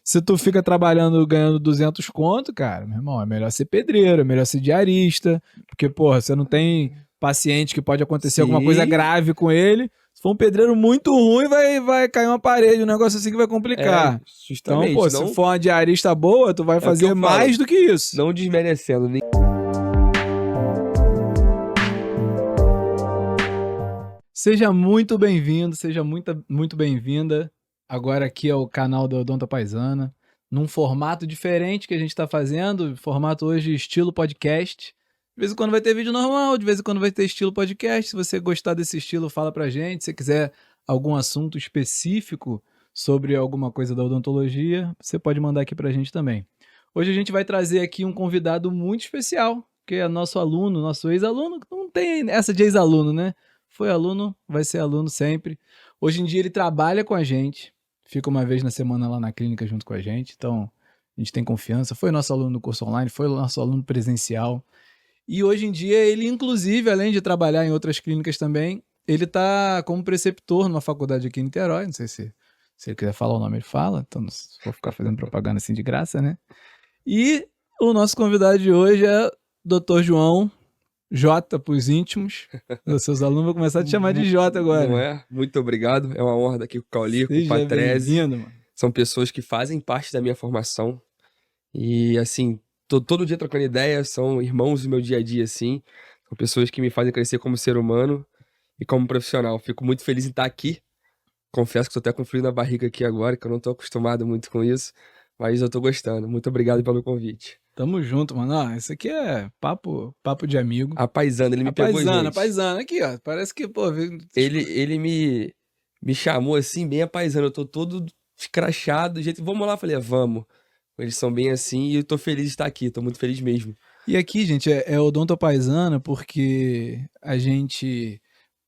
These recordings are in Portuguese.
Se tu fica trabalhando, ganhando 200 conto, cara, meu irmão, é melhor ser pedreiro, é melhor ser diarista, porque, porra, você não tem paciente que pode acontecer alguma coisa Sim, grave com ele. Se for um pedreiro muito ruim, vai cair uma parede, um negócio assim que vai complicar. Então, pô, justamente. se Não, for uma diarista boa, tu vai é o que eu fazer falo. mais do que isso. Não desmerecendo. Seja muito bem-vindo, seja muito bem-vinda. Agora aqui é o canal do Odonto Paisana, num formato diferente que a gente está fazendo, formato hoje estilo podcast. De vez em quando vai ter vídeo normal, de vez em quando vai ter estilo podcast. Se você gostar desse estilo, fala pra gente. Se quiser algum assunto específico sobre alguma coisa da odontologia, você pode mandar aqui pra gente também. Hoje a gente vai trazer aqui um convidado muito especial, que é nosso aluno, nosso ex-aluno. Não tem essa de ex-aluno, né? Foi aluno, vai ser aluno sempre. Hoje em dia ele trabalha com a gente, fica uma vez na semana lá na clínica junto com a gente, então a gente tem confiança. Foi nosso aluno no curso online, foi nosso aluno presencial. E hoje em dia ele, inclusive, além de trabalhar em outras clínicas também, ele está como preceptor numa faculdade aqui em Niterói. Não sei se ele quiser falar o nome, ele fala. Então não vou ficar fazendo propaganda assim de graça, né? E o nosso convidado de hoje é o Dr. João, Jota pros íntimos. Os seus alunos vão começar a te chamar de Jota Não agora. é? Muito obrigado. É uma honra estar aqui com o Caulir, com o Seja Patrese. bem-vindo, mano. São pessoas que fazem parte da minha formação. E, assim, todo dia trocando ideias, são irmãos do meu dia a dia, assim. São pessoas que me fazem crescer como ser humano e como profissional. Fico muito feliz em estar aqui. Confesso que estou até com frio na barriga aqui agora, que eu não estou acostumado muito com isso. Mas eu estou gostando. Muito obrigado pelo convite. Tamo junto, mano. Ó, isso aqui é papo de amigo. A paisana, ele me pegou, A gente. paisana, aqui, ó. Parece que, pô, Ele me chamou assim, bem apaisando. Eu tô todo escrachado, do jeito. Vamos lá, eu falei, vamos. Eles são bem assim e eu tô feliz de estar aqui, tô muito feliz mesmo. E aqui, gente, é Odonto Paisana porque a gente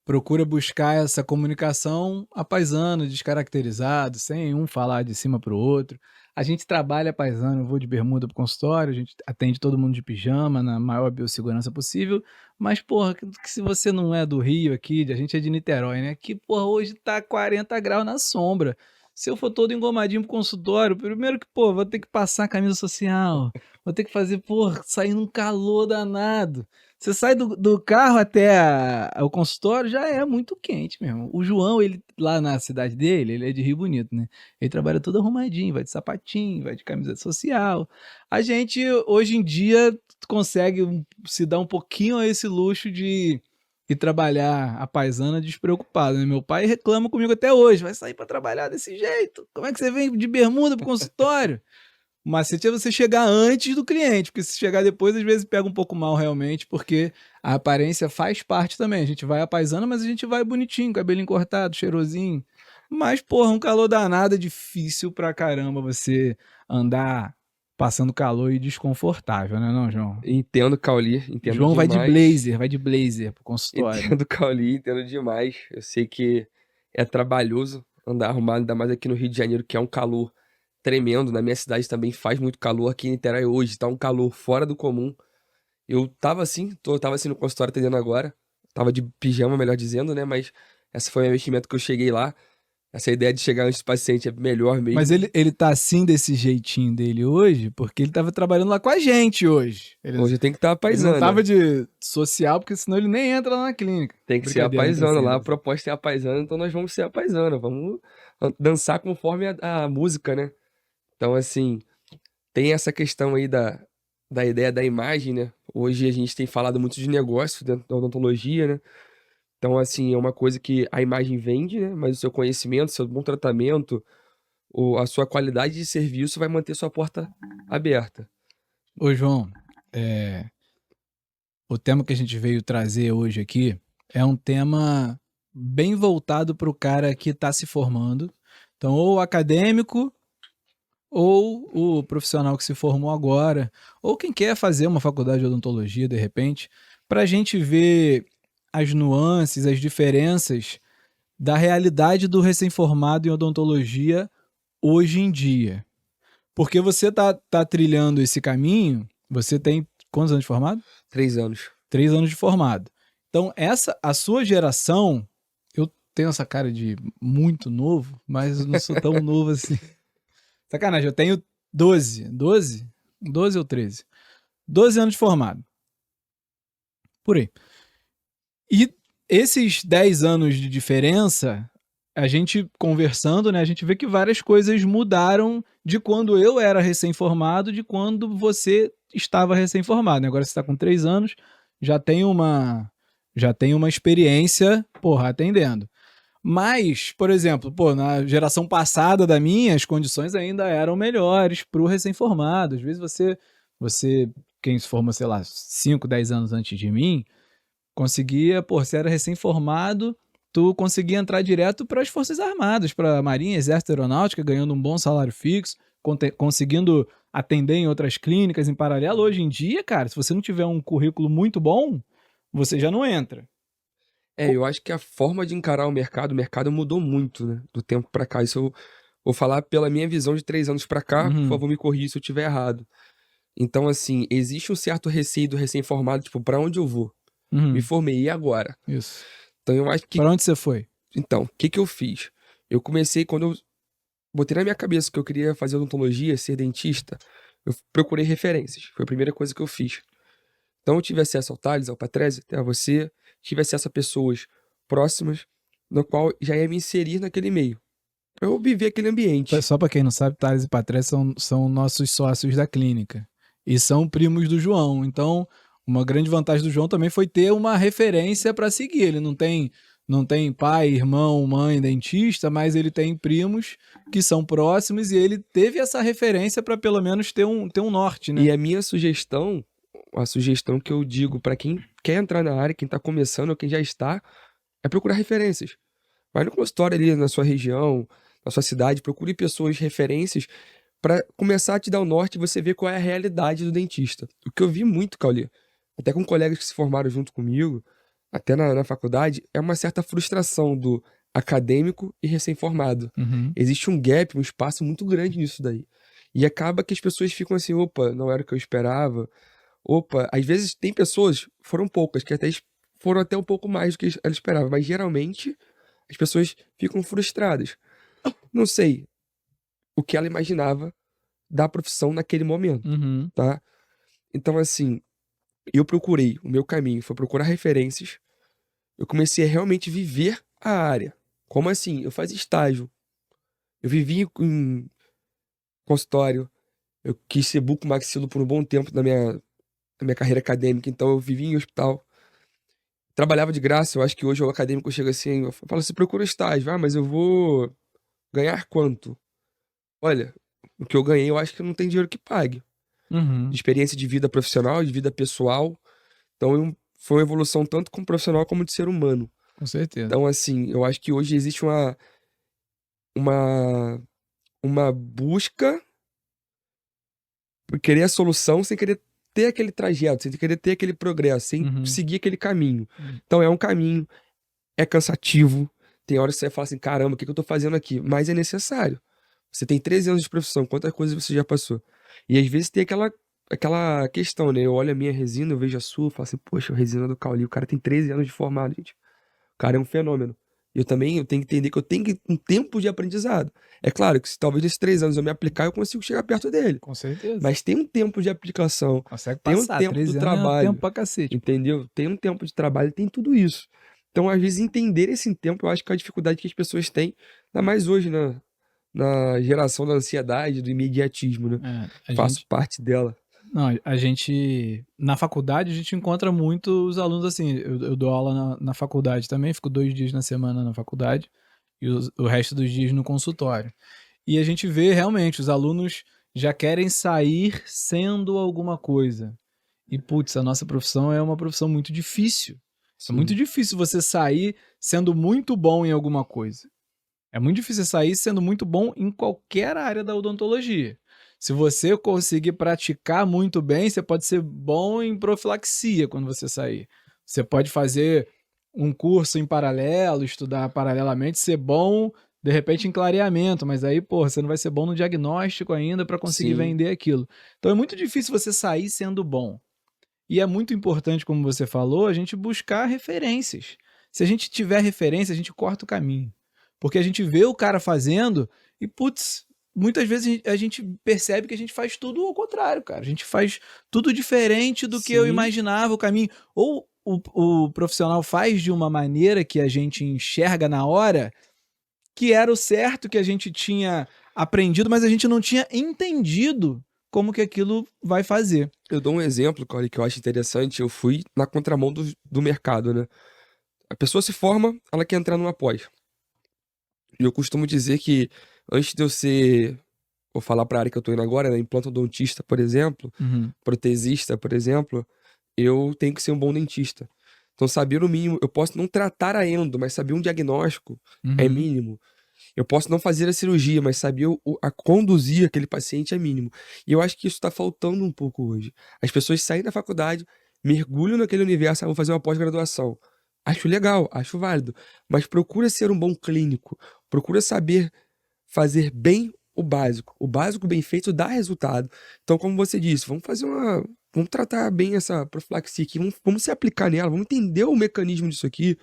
procura buscar essa comunicação apaisana, descaracterizado, sem um falar de cima pro outro. A gente trabalha paisano, eu vou de bermuda pro consultório, a gente atende todo mundo de pijama, na maior biossegurança possível, mas, porra, que se você não é do Rio aqui, a gente é de Niterói, né? Que, porra, hoje tá 40 graus na sombra. Se eu for todo engomadinho pro consultório, primeiro que, pô, vou ter que passar a camisa social, vou ter que fazer, porra, sair num calor danado. Você sai do carro até o consultório, já é muito quente mesmo. O João, ele lá na cidade dele, ele é de Rio Bonito, né? Ele trabalha todo arrumadinho, vai de sapatinho, vai de camisa social. A gente, hoje em dia, consegue se dar um pouquinho a esse luxo de ir trabalhar a paisana despreocupado, né? Meu pai reclama comigo até hoje, vai sair para trabalhar desse jeito? Como é que você vem de bermuda pro consultório? O macete é você chegar antes do cliente, porque se chegar depois, às vezes pega um pouco mal realmente, porque a aparência faz parte também. A gente vai apaisando, mas a gente vai bonitinho, cabelinho cortado, cheirosinho. Mas, porra, um calor danado é difícil pra caramba você andar passando calor e desconfortável, né, não, João? Entendo, Cauli, entendo João demais. vai de blazer pro consultório. Entendo, Cauli, entendo demais. Eu sei que é trabalhoso andar arrumado, ainda mais aqui no Rio de Janeiro, que é um calor tremendo. Na minha cidade também faz muito calor. Aqui em Niterói hoje tá um calor fora do comum. Eu tava assim, tava assim no consultório atendendo agora. Tava de pijama, melhor dizendo, né? Mas essa foi o investimento que eu cheguei lá. Essa ideia de chegar antes do paciente é melhor Mas mesmo. ele tá assim desse jeitinho dele hoje, porque ele tava trabalhando lá com a gente hoje. Hoje tem que estar Ele não tava apaisando. de social, porque senão ele nem entra lá na clínica. Tem que ser Brincadeira, entra apaisando sim, lá. A entra sim. proposta é apaisando, então nós vamos ser apaisando. Vamos dançar conforme a música, né? Então, assim, tem essa questão aí da ideia da imagem, né? Hoje a gente tem falado muito de negócio dentro da odontologia, né? Então, assim, é uma coisa que a imagem vende, né? Mas o seu conhecimento, seu bom tratamento, a sua qualidade de serviço vai manter sua porta aberta. Ô, João, é, o tema que a gente veio trazer hoje aqui é um tema bem voltado para o cara que está se formando. Então, ou o acadêmico, ou o profissional que se formou agora, ou quem quer fazer uma faculdade de odontologia, de repente, para a gente ver as nuances, as diferenças da realidade do recém-formado em odontologia hoje em dia. Porque você tá trilhando esse caminho, você tem quantos anos de formado? 3 anos. 3 anos de formado. Então, a sua geração, eu tenho essa cara de muito novo, mas eu não sou tão novo assim. Sacanagem, eu tenho 12 ou 13? 12 anos de formado. Por aí. E esses 10 anos de diferença, a gente conversando, né, a gente vê que várias coisas mudaram de quando eu era recém-formado, de quando você estava recém-formado, né? Agora você está com 3 anos, já tem uma experiência, porra, atendendo. Mas, por exemplo, pô, na geração passada da minha, as condições ainda eram melhores para o recém-formado. Às vezes você, quem se forma, sei lá, 5, 10 anos antes de mim, conseguia, pô, você era recém-formado, tu conseguia entrar direto para as Forças Armadas, para a Marinha, Exército, Aeronáutica, ganhando um bom salário fixo, conseguindo atender em outras clínicas em paralelo. Hoje em dia, cara, se você não tiver um currículo muito bom, você já não entra. Eu acho que a forma de encarar o mercado mudou muito, né? Do tempo pra cá. Isso eu vou falar pela minha visão de 3 anos pra cá, por favor me corrija se eu estiver errado. Então, assim, existe um certo receio do recém-formado, tipo, pra onde eu vou? Me formei, e agora? Isso. Então eu acho que... Pra onde você foi? Então, o que eu fiz? Eu comecei, quando eu botei na minha cabeça que eu queria fazer odontologia, ser dentista, eu procurei referências. Foi a primeira coisa que eu fiz. Então eu tive acesso ao Thales, ao Patrese, até a você, tive acesso a pessoas próximas, no qual já ia me inserir naquele meio. Pra eu viver aquele ambiente. Só pra quem não sabe, Thales e Patrese são nossos sócios da clínica. E são primos do João. Então, uma grande vantagem do João também foi ter uma referência para seguir. Ele não tem pai, irmão, mãe, dentista, mas ele tem primos que são próximos e ele teve essa referência para pelo menos ter um norte, né? E a minha sugestão, a sugestão que eu digo pra quem quer entrar na área, quem tá começando ou quem já está, é procurar referências. Vai no consultório ali na sua região, na sua cidade, procure pessoas, referências, pra começar a te dar o norte e você ver qual é a realidade do dentista. O que eu vi muito, Cauê, até com colegas que se formaram junto comigo, até na faculdade, é uma certa frustração do acadêmico e recém-formado. Existe um gap, um espaço muito grande nisso daí. E acaba que as pessoas ficam assim, opa, não era o que eu esperava. Opa, às vezes tem pessoas, foram poucas, que até foram até um pouco mais do que ela esperava, mas geralmente as pessoas ficam frustradas. Não sei o que ela imaginava da profissão naquele momento, tá? Então, assim, eu procurei, o meu caminho foi procurar referências, eu comecei a realmente viver a área. Como assim? Eu fazia estágio, eu vivi em consultório, eu quis ser bucomaxilo por um bom tempo na minha carreira acadêmica, então eu vivi em hospital. Trabalhava de graça, eu acho que hoje o acadêmico chega assim, eu falo assim, procura estágio, mas eu vou ganhar quanto? Olha, o que eu ganhei eu acho que não tem dinheiro que pague. De experiência de vida profissional, de vida pessoal, então foi uma evolução tanto como profissional como de ser humano. Com certeza. Então assim, eu acho que hoje existe uma busca por querer a solução sem querer ter aquele trajeto, sem querer ter aquele progresso, sem seguir aquele caminho. Então é um caminho, é cansativo, tem horas que você fala assim, caramba, o que eu tô fazendo aqui? Mas é necessário. Você tem 13 anos de profissão, quantas coisas você já passou? E às vezes tem aquela questão, né? Eu olho a minha resina, eu vejo a sua, eu falo assim, poxa, a resina do Cauli, o cara tem 13 anos de formado, gente. O cara é um fenômeno. Eu tenho que entender que eu tenho um tempo de aprendizado. É claro que se talvez nesses 3 anos eu me aplicar, eu consigo chegar perto dele. Com certeza. Mas tem um tempo de aplicação, Consegue tem um passar, tempo 13 do anos é trabalho, tempo pra cacete. entendeu? Tem um tempo de trabalho, tem tudo isso. Então, às vezes, entender esse tempo, eu acho que é a dificuldade que as pessoas têm, ainda mais hoje, na geração da ansiedade, do imediatismo, né? Faço parte dela. Não, a gente, na faculdade, a gente encontra muito os alunos assim, eu dou aula na faculdade também, fico 2 dias na semana na faculdade e o resto dos dias no consultório. E a gente vê realmente, os alunos já querem sair sendo alguma coisa. E, putz, a nossa profissão é uma profissão muito difícil. É muito difícil você sair sendo muito bom em alguma coisa. É muito difícil sair sendo muito bom em qualquer área da odontologia. Se você conseguir praticar muito bem, você pode ser bom em profilaxia quando você sair. Você pode fazer um curso em paralelo, estudar paralelamente, ser bom, de repente, em clareamento, mas aí, pô, você não vai ser bom no diagnóstico ainda para conseguir vender aquilo. Então é muito difícil você sair sendo bom. E é muito importante, como você falou, a gente buscar referências. Se a gente tiver referência, a gente corta o caminho. Porque a gente vê o cara fazendo e, putz, muitas vezes a gente percebe que a gente faz tudo ao contrário, cara. A gente faz tudo diferente do que eu Sim, imaginava o caminho. Ou o profissional faz de uma maneira que a gente enxerga na hora que era o certo que a gente tinha aprendido, mas a gente não tinha entendido como que aquilo vai fazer. eu dou um exemplo, Corey, que eu acho interessante. Eu fui na contramão do mercado, né? A pessoa se forma, ela quer entrar numa pós. E eu costumo dizer que antes de eu ser, vou falar para a área que eu tô indo agora, né, implantodontista, por exemplo, Uhum. protesista, por exemplo, eu tenho que ser um bom dentista. Então, saber o mínimo, eu posso não tratar a endo, mas saber um diagnóstico é Uhum. mínimo. Eu posso não fazer a cirurgia, mas saber a conduzir aquele paciente é mínimo. E eu acho que isso está faltando um pouco hoje. As pessoas saem da faculdade, mergulham naquele universo, vão fazer uma pós-graduação. Acho legal, acho válido, mas procura ser um bom clínico, procura saber fazer bem o básico. O básico bem feito dá resultado. Então, como você disse, vamos tratar bem essa profilaxia aqui, vamos se aplicar nela, vamos entender o mecanismo disso aqui.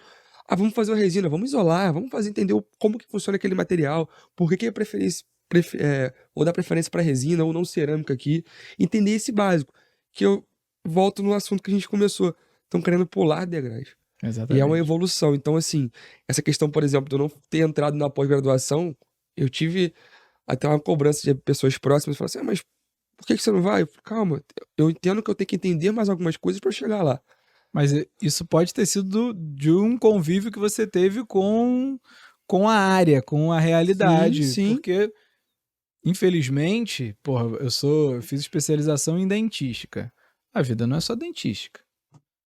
Ah, vamos fazer uma resina, vamos isolar, vamos fazer entender como que funciona aquele material, por que que é preferência, ou dar preferência para resina ou não cerâmica aqui. Entender esse básico, que eu volto no assunto que a gente começou. Estão querendo pular degraus. E é uma Exatamente. evolução. Então, assim, essa questão, por exemplo, de eu não ter entrado na pós-graduação, eu tive até uma cobrança de pessoas próximas, falaram assim, ah, mas por que que você não vai? Eu falei, calma, eu entendo que eu tenho que entender mais algumas coisas para chegar lá. Mas isso pode ter sido de um convívio que você teve com a área, com a Sim, realidade, sim, porque infelizmente, porra, eu fiz especialização em dentística. A vida não é só dentística.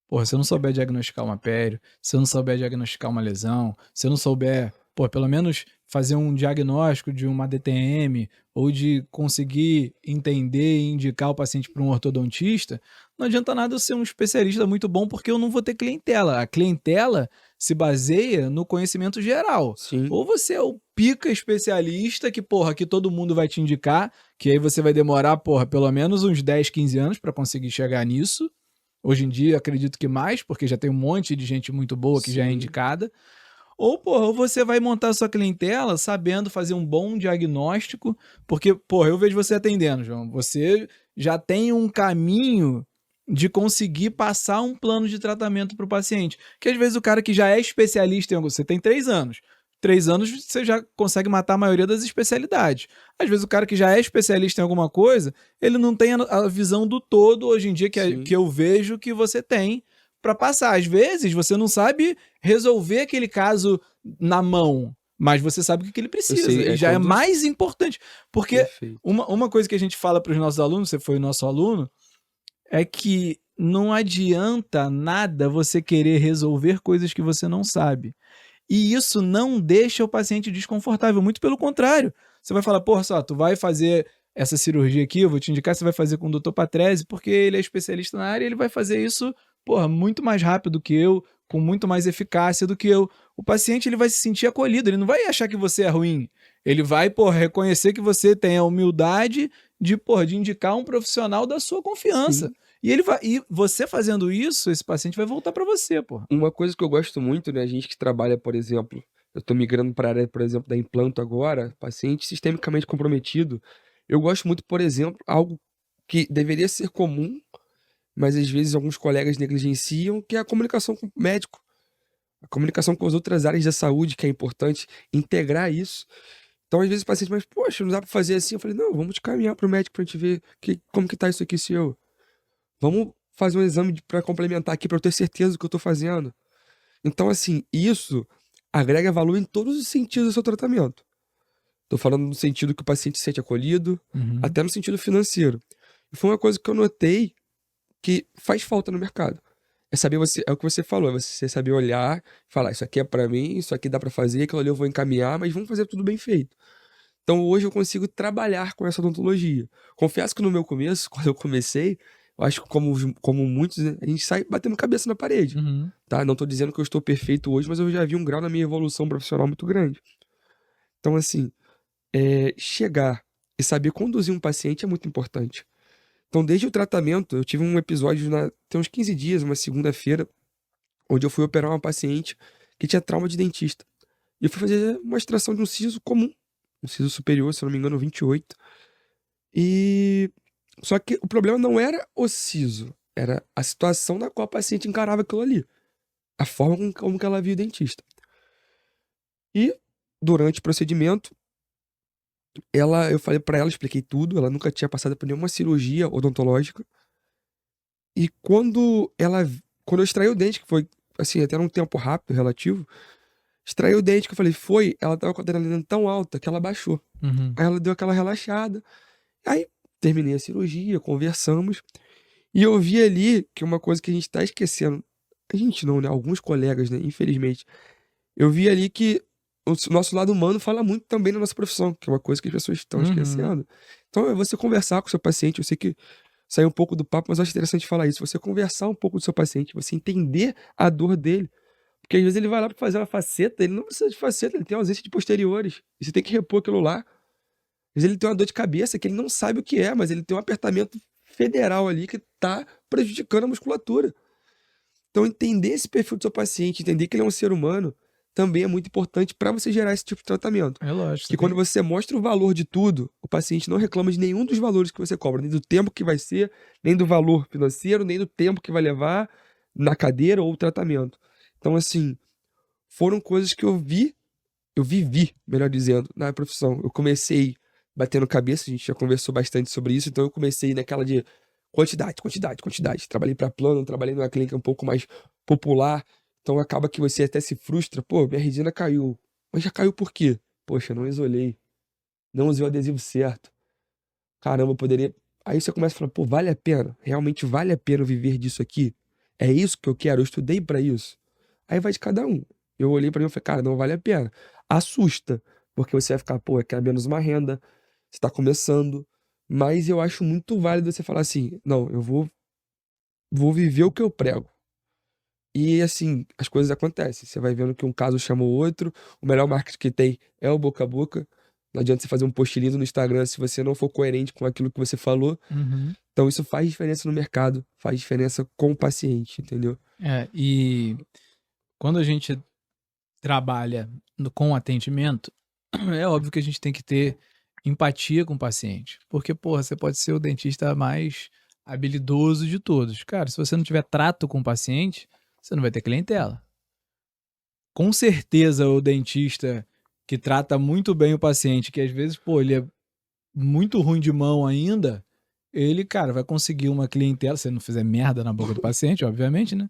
Porra, se eu não souber diagnosticar uma pério, se eu não souber diagnosticar uma lesão, se eu não souber, pô, pelo menos fazer um diagnóstico de uma DTM ou de conseguir entender e indicar o paciente para um ortodontista, não adianta nada eu ser um especialista muito bom porque eu não vou ter clientela. A clientela se baseia no conhecimento geral. sim. Ou você é o pica especialista que, porra, que todo mundo vai te indicar, que aí você vai demorar, porra, pelo menos uns 10, 15 anos para conseguir chegar nisso. Hoje em dia, acredito que mais, porque já tem um monte de gente muito boa que já é Sim, indicada. Ou, porra, ou você vai montar sua clientela sabendo fazer um bom diagnóstico, porque, porra, eu vejo você atendendo, João. Você já tem um caminho de conseguir passar um plano de tratamento para o paciente. Que às vezes o cara que já é especialista em algo, você tem 3 anos. 3 anos você já consegue matar a maioria das especialidades. Às vezes o cara que já é especialista em alguma coisa, ele não tem a visão do todo hoje em dia sim. que eu vejo que você tem para passar. Às vezes você não sabe resolver aquele caso na mão, mas você sabe o que ele Eu precisa. sei, E é já é conduz. mais importante. Porque Perfeito. uma coisa que a gente fala para os nossos alunos, você foi nosso aluno, é que não adianta nada você querer resolver coisas que você não sabe. E isso não deixa o paciente desconfortável, muito pelo contrário. Você vai falar, porra, só, tu vai fazer essa cirurgia aqui, eu vou te indicar, você vai fazer com o Dr. Patrese, porque ele é especialista na área e ele vai fazer isso, porra, muito mais rápido que eu, com muito mais eficácia do que eu. O paciente, ele vai se sentir acolhido, ele não vai achar que você é ruim. Ele vai, porra, reconhecer que você tem a humildade de, porra, de indicar um profissional da sua confiança. Sim. E você fazendo isso, esse paciente vai voltar para você, porra. Uma coisa que eu gosto muito, né, a gente que trabalha, por exemplo, eu tô migrando para a área, por exemplo, da implanto agora, paciente sistemicamente comprometido. Eu gosto muito, por exemplo, algo que deveria ser comum, mas às vezes alguns colegas negligenciam, que é a comunicação com o médico, a comunicação com as outras áreas da saúde, que é importante, integrar isso. Então, às vezes o paciente, mas poxa, não dá para fazer assim. Eu falei, não, vamos te caminhar para o médico para gente ver como que tá isso aqui, seu. Vamos fazer um exame para complementar aqui para eu ter certeza do que eu tô fazendo. Então, assim, isso agrega valor em todos os sentidos do seu tratamento. Tô falando no sentido que o paciente se sente acolhido, Uhum. até no sentido financeiro. E foi uma coisa que eu notei que faz falta no mercado. É saber você, é o que você falou, é você saber olhar, falar, isso aqui é pra mim, isso aqui dá pra fazer, aquilo ali eu vou encaminhar, mas vamos fazer tudo bem feito. Então hoje eu consigo trabalhar com essa odontologia. Confesso que no meu começo, quando eu comecei, eu acho que como muitos, né, a gente sai batendo cabeça na parede, Uhum. tá? Não tô dizendo que eu estou perfeito hoje, mas eu já vi um grau na minha evolução profissional muito grande. Então, assim, chegar e saber conduzir um paciente é muito importante. Então, desde o tratamento, eu tive um episódio tem uns 15 dias, uma segunda-feira, onde eu fui operar uma paciente que tinha trauma de dentista. E eu fui fazer uma extração de um siso comum, um siso superior, se eu não me engano, 28. E só que o problema não era o siso, era a situação na qual a paciente encarava aquilo ali, a forma como que ela via o dentista. E durante o procedimento, eu falei pra ela, expliquei tudo, ela nunca tinha passado por nenhuma cirurgia odontológica. E quando eu extraí o dente, que foi, assim, até num tempo rápido, relativo, extraí o dente, que eu falei, ela tava com a adrenalina tão alta que ela baixou. Uhum. Aí ela deu aquela relaxada. Aí terminei a cirurgia, conversamos. E eu vi ali que uma coisa que a gente tá esquecendo, a gente não, né? Alguns colegas, né? Infelizmente. Eu vi ali que nosso lado humano fala muito também na nossa profissão, que é uma coisa que as pessoas estão Uhum. esquecendo. Então é você conversar com o seu paciente, eu sei que saiu um pouco do papo, mas eu acho interessante falar isso. Você conversar um pouco do seu paciente, você entender a dor dele. Porque às vezes ele vai lá pra fazer uma faceta, ele não precisa de faceta, ele tem ausência de posteriores. E você tem que repor aquilo lá. Às vezes ele tem uma dor de cabeça que ele não sabe o que é, mas ele tem um apertamento federal ali que tá prejudicando a musculatura. Então entender esse perfil do seu paciente, entender que ele é um ser humano, também é muito importante para você gerar esse tipo de tratamento. É lógico, Que você quando tem. você mostra o valor de tudo, o paciente não reclama de nenhum dos valores que você cobra, nem do tempo que vai ser, nem do valor financeiro, nem do tempo que vai levar na cadeira ou tratamento. Então, assim, foram coisas que eu vivi, melhor dizendo, na profissão. Eu comecei batendo cabeça, a gente já conversou bastante sobre isso, então eu comecei naquela de quantidade, quantidade, quantidade. Trabalhei para plano, trabalhei numa clínica um pouco mais popular, então acaba que você até se frustra. Pô, minha resina caiu. Mas já caiu por quê? Poxa, não isolei, não usei o adesivo certo. Caramba, eu poderia. Aí você começa a falar, pô, vale a pena? Realmente vale a pena eu viver disso aqui? É isso que eu quero? Eu estudei para isso? Aí vai de cada um. Eu olhei pra mim e falei, cara, não vale a pena. Assusta, porque você vai ficar, pô, quer menos uma renda, você tá começando. Mas eu acho muito válido você falar assim, não, vou viver o que eu prego. E assim, as coisas acontecem. Você vai vendo que um caso chama o outro. O melhor marketing que tem é o boca a boca. Não adianta você fazer um post lindo no Instagram se você não for coerente com aquilo que você falou. Uhum. Então isso faz diferença no mercado, faz diferença com o paciente, entendeu? E quando a gente trabalha com atendimento, é óbvio que a gente tem que ter empatia com o paciente. Porque, porra, você pode ser o dentista mais habilidoso de todos. Cara, se você não tiver trato com o paciente, você não vai ter clientela. Com certeza, o dentista que trata muito bem o paciente, que às vezes, pô, ele é muito ruim de mão ainda, ele, cara, vai conseguir uma clientela, se ele não fizer merda na boca do paciente, obviamente, né?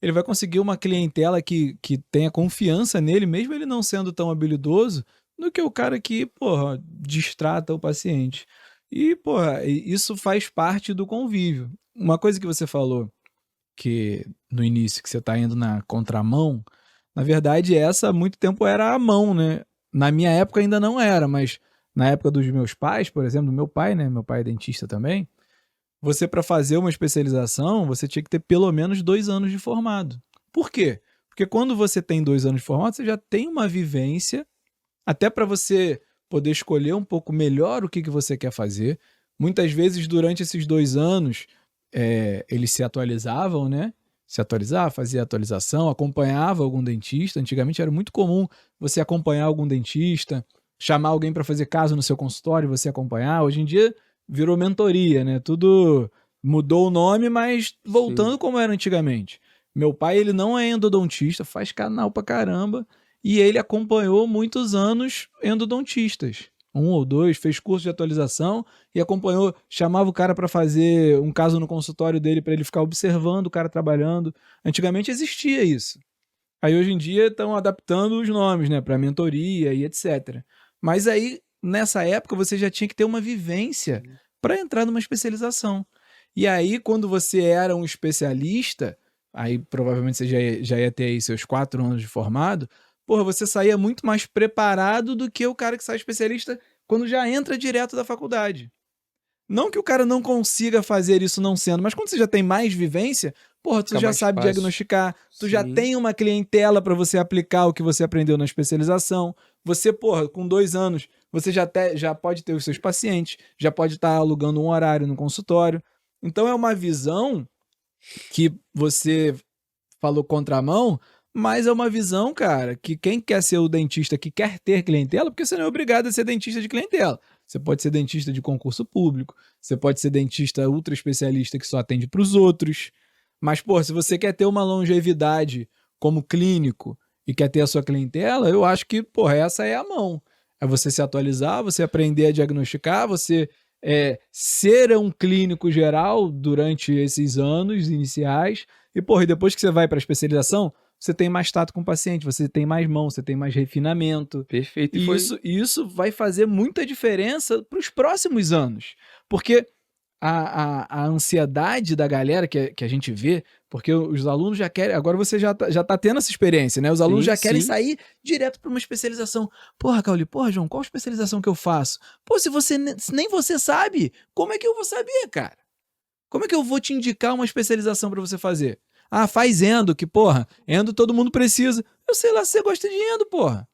Ele vai conseguir uma clientela que tenha confiança nele, mesmo ele não sendo tão habilidoso, do que o cara que, porra, distrata o paciente. E, porra, isso faz parte do convívio. Uma coisa que você falou, que no início, que você tá indo na contramão, na verdade, essa há muito tempo era a mão, né? Na minha época ainda não era, mas na época dos meus pais, por exemplo, do meu pai, né? Meu pai é dentista também. Você, para fazer uma especialização, você tinha que ter pelo menos 2 anos de formado. Por quê? Porque quando você tem 2 anos de formado, você já tem uma vivência, até para você poder escolher um pouco melhor o que você quer fazer. Muitas vezes, durante esses 2 anos, eles se atualizavam, né? Se atualizava, fazia atualização, acompanhava algum dentista. Antigamente era muito comum você acompanhar algum dentista, chamar alguém para fazer caso no seu consultório e você acompanhar. Hoje em dia virou mentoria, né? Tudo mudou o nome, mas Sim. voltando como era antigamente. Meu pai, ele não é endodontista, faz canal pra caramba, e ele acompanhou muitos anos endodontistas. Um ou dois, fez curso de atualização e acompanhou, chamava o cara para fazer um caso no consultório dele para ele ficar observando o cara trabalhando. Antigamente existia isso. Aí hoje em dia estão adaptando os nomes, né, para mentoria e etc. Mas aí nessa época você já tinha que ter uma vivência Sim. para entrar numa especialização. E aí quando você era um especialista, aí provavelmente você já ia ter aí seus 4 anos de formado, porra, você saía muito mais preparado do que o cara que sai especialista quando já entra direto da faculdade. Não que o cara não consiga fazer isso não sendo, mas quando você já tem mais vivência, porra, tu Fica já mais sabe fácil. diagnosticar, tu já Sim. tem uma clientela para você aplicar o que você aprendeu na especialização. Você, porra, com 2 anos, você já pode ter os seus pacientes, já pode estar alugando um horário no consultório. Então é uma visão que você falou contramão, mas é uma visão, cara, que quem quer ser o dentista que quer ter clientela, porque você não é obrigado a ser dentista de clientela. Você pode ser dentista de concurso público, você pode ser dentista ultra especialista que só atende para os outros. Mas, pô, se você quer ter uma longevidade como clínico e quer ter a sua clientela, eu acho que, pô, essa é a mão. É você se atualizar, você aprender a diagnosticar, você ser um clínico geral durante esses anos iniciais. E, porra, e depois que você vai para a especialização, você tem mais tato com o paciente, você tem mais mão, você tem mais refinamento. Perfeito. E isso vai fazer muita diferença para os próximos anos. Porque a ansiedade da galera que a gente vê, porque os alunos já querem, agora você já tá tendo essa experiência, né? Os alunos já querem sair direto para uma especialização. Porra, Cauli, porra, João, qual especialização que eu faço? Pô, se nem você sabe, como é que eu vou saber, cara? Como é que eu vou te indicar uma especialização para você fazer? Ah, faz endo, que porra, endo todo mundo precisa. Eu sei lá se você gosta de endo, porra.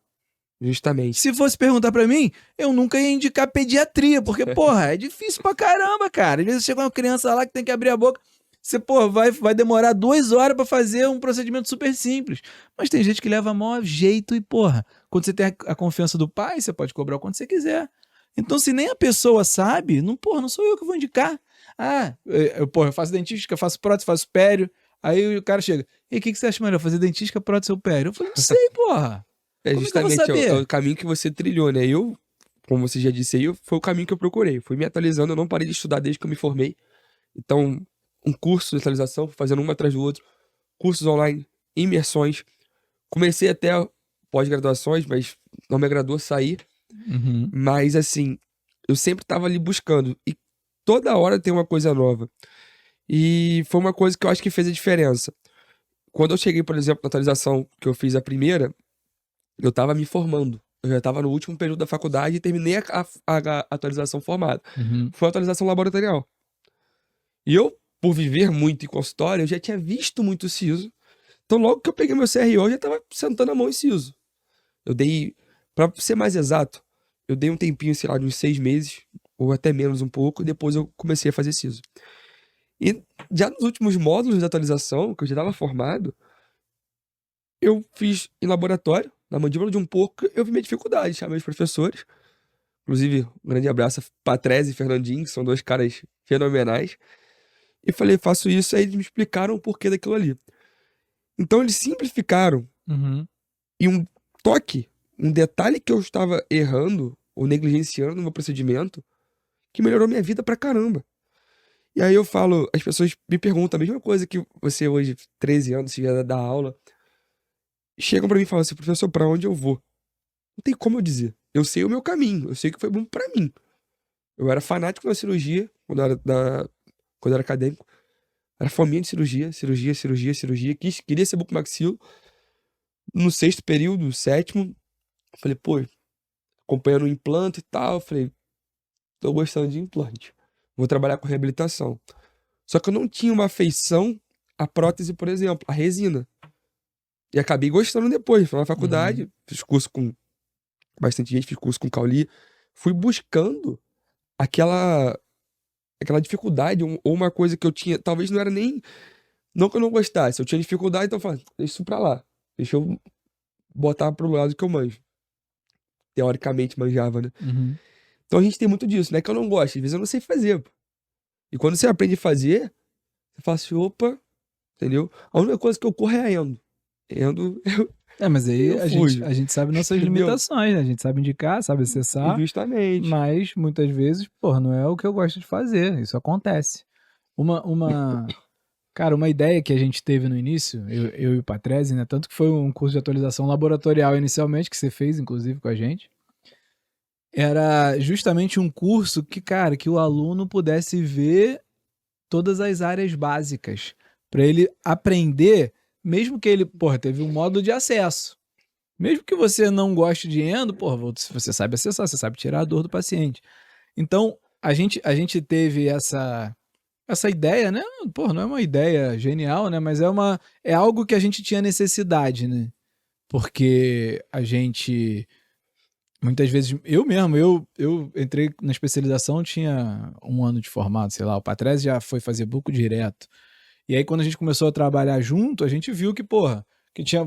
Justamente. Se fosse perguntar pra mim, eu nunca ia indicar pediatria, porque, porra, é difícil pra caramba, cara. Às vezes chega uma criança lá que tem que abrir a boca, você, porra, vai demorar 2 horas pra fazer um procedimento super simples. Mas tem gente que leva maior jeito e, porra, quando você tem a confiança do pai, você pode cobrar o quanto você quiser. Então, se nem a pessoa sabe, não, porra, não sou eu que vou indicar. Ah, eu faço dentística, faço prótese, faço pério. Aí o cara chega, e o que você acha melhor, fazer dentística, prótese ou pério? Eu falei, não sei, porra. Justamente é o caminho que você trilhou, né? Eu, como você já disse aí, foi o caminho que eu procurei. Fui me atualizando, eu não parei de estudar desde que eu me formei. Então, um curso de atualização, fazendo um atrás do outro, cursos online, imersões. Comecei até pós-graduações, mas não me agradou sair. Uhum. Mas, assim, eu sempre estava ali buscando. E toda hora tem uma coisa nova. E foi uma coisa que eu acho que fez a diferença. Quando eu cheguei, por exemplo, na atualização que eu fiz a primeira, eu tava me formando. Eu já tava no último período da faculdade e terminei a atualização formada. Uhum. Foi uma atualização laboratorial. E eu, por viver muito em consultório, eu já tinha visto muito o siso. Então, logo que eu peguei meu CRO, eu já tava sentando a mão em siso. Eu dei, pra ser mais exato, eu dei um tempinho, sei lá, de uns 6 meses, ou até menos um pouco, e depois eu comecei a fazer siso. E já nos últimos módulos de atualização, que eu já tava formado, eu fiz em laboratório, na mandíbula de um porco, eu vi minha dificuldade, chamei os professores. Inclusive, um grande abraço a Patrese e Fernandinho, que são 2 caras fenomenais. E falei, faço isso, aí eles me explicaram o porquê daquilo ali. Então eles simplificaram. Uhum. E um toque, um detalhe que eu estava errando ou negligenciando no meu procedimento, que melhorou minha vida pra caramba. E aí eu falo, as pessoas me perguntam a mesma coisa que você hoje, 13 anos, você já dá aula. Chegam pra mim e falam assim, professor, pra onde eu vou? Não tem como eu dizer. Eu sei o meu caminho, eu sei que foi bom pra mim. Eu era fanático na cirurgia, quando eu era acadêmico. Era fominha de cirurgia, cirurgia. Queria ser bucomaxilo. No 6º período, 7º, falei, pô, acompanhando o implante e tal, falei, tô gostando de implante. Vou trabalhar com reabilitação. Só que eu não tinha uma afeição à prótese, por exemplo, à resina. E acabei gostando depois. Fui na faculdade, fiz curso com bastante gente, fiz curso com Cauli. Fui buscando aquela dificuldade, ou uma coisa que eu tinha, talvez não era nem, não que eu não gostasse, eu tinha dificuldade, então eu falei, deixa isso pra lá, deixa eu botar pro lado que eu manjo. Teoricamente manjava, né? Uhum. Então a gente tem muito disso, né? Que eu não gosto, às vezes eu não sei fazer, pô. E quando você aprende a fazer, você fala assim, opa, entendeu? A única coisa que eu corro é a endo. Endo, Mas aí eu fujo. a gente sabe nossas Entendeu? limitações, né? A gente sabe indicar, sabe acessar, Justamente. mas muitas vezes, porra, não é o que eu gosto de fazer. Isso acontece. Cara, uma ideia que a gente teve no início, eu e o Patrese, né? Tanto que foi um curso de atualização laboratorial inicialmente, que você fez, inclusive, com a gente. Era justamente um curso que, cara, que o aluno pudesse ver todas as áreas básicas. Para ele aprender, mesmo que ele, porra, teve um modo de acesso. Mesmo que você não goste de endo, porra, você sabe acessar, você sabe tirar a dor do paciente. Então, a gente teve essa ideia, né? Porra, não é uma ideia genial, né? Mas é algo que a gente tinha necessidade, né? Porque a gente, muitas vezes, eu entrei na especialização, tinha 1 ano de formado, sei lá, o Patrese já foi fazer buco direto. E aí, quando a gente começou a trabalhar junto, a gente viu que, porra, que tinha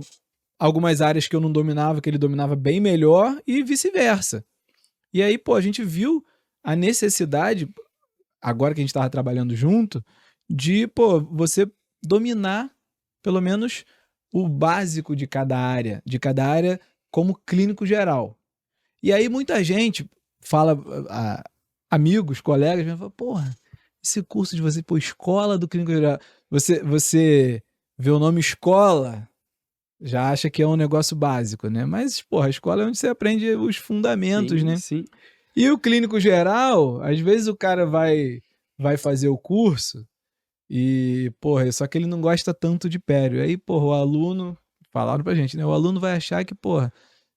algumas áreas que eu não dominava, que ele dominava bem melhor e vice-versa. E aí, pô, a gente viu a necessidade, agora que a gente tava trabalhando junto, de, pô, você dominar pelo menos o básico de cada área como clínico geral. E aí muita gente fala, amigos, colegas, me falam, porra, esse curso de você, pô, escola do clínico geral, você vê o nome escola, já acha que é um negócio básico, né? Mas, porra, a escola é onde você aprende os fundamentos, Sim, né? sim. E o clínico geral, às vezes o cara vai fazer o curso e, porra, só que ele não gosta tanto de pério. Aí, porra, o aluno, falaram pra gente, né? O aluno vai achar que, porra,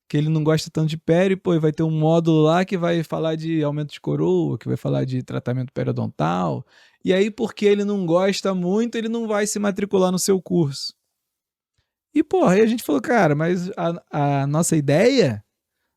que ele não gosta tanto de pério, pô, e vai ter um módulo lá que vai falar de aumento de coroa, que vai falar de tratamento periodontal. E aí, porque ele não gosta muito, ele não vai se matricular no seu curso. E, porra, aí a gente falou, cara, mas a nossa ideia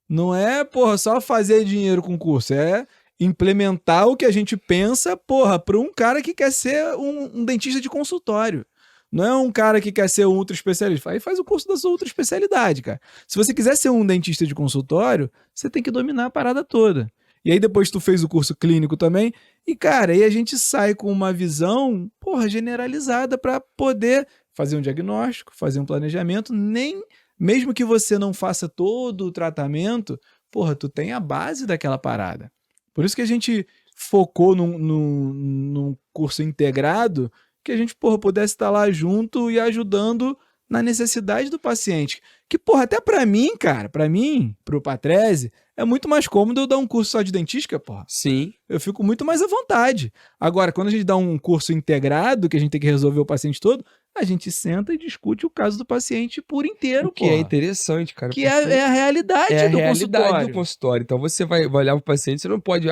não é, porra, só fazer dinheiro com o curso, é implementar o que a gente pensa, porra, para um cara que quer ser um dentista de consultório. Não é um cara que quer ser um ultra especialista. Aí faz o curso da sua ultra especialidade, cara. Se você quiser ser um dentista de consultório, você tem que dominar a parada toda. E aí depois tu fez o curso clínico também. E, cara, aí a gente sai com uma visão, porra, generalizada para poder fazer um diagnóstico, fazer um planejamento, nem mesmo que você não faça todo o tratamento, porra, tu tem a base daquela parada. Por isso que a gente focou num curso integrado, que a gente, porra, pudesse estar lá junto e ajudando na necessidade do paciente. Que, porra, até pra mim, cara, pra mim, pro Patrese, é muito mais cômodo eu dar um curso só de dentística, porra. Sim. Eu fico muito mais à vontade. Agora, quando a gente dá um curso integrado, que a gente tem que resolver o paciente todo, a gente senta e discute o caso do paciente por inteiro, O que é porra. interessante, cara. Que porque é a realidade é a do realidade consultório. do consultório. Então você vai olhar pro paciente, você não pode,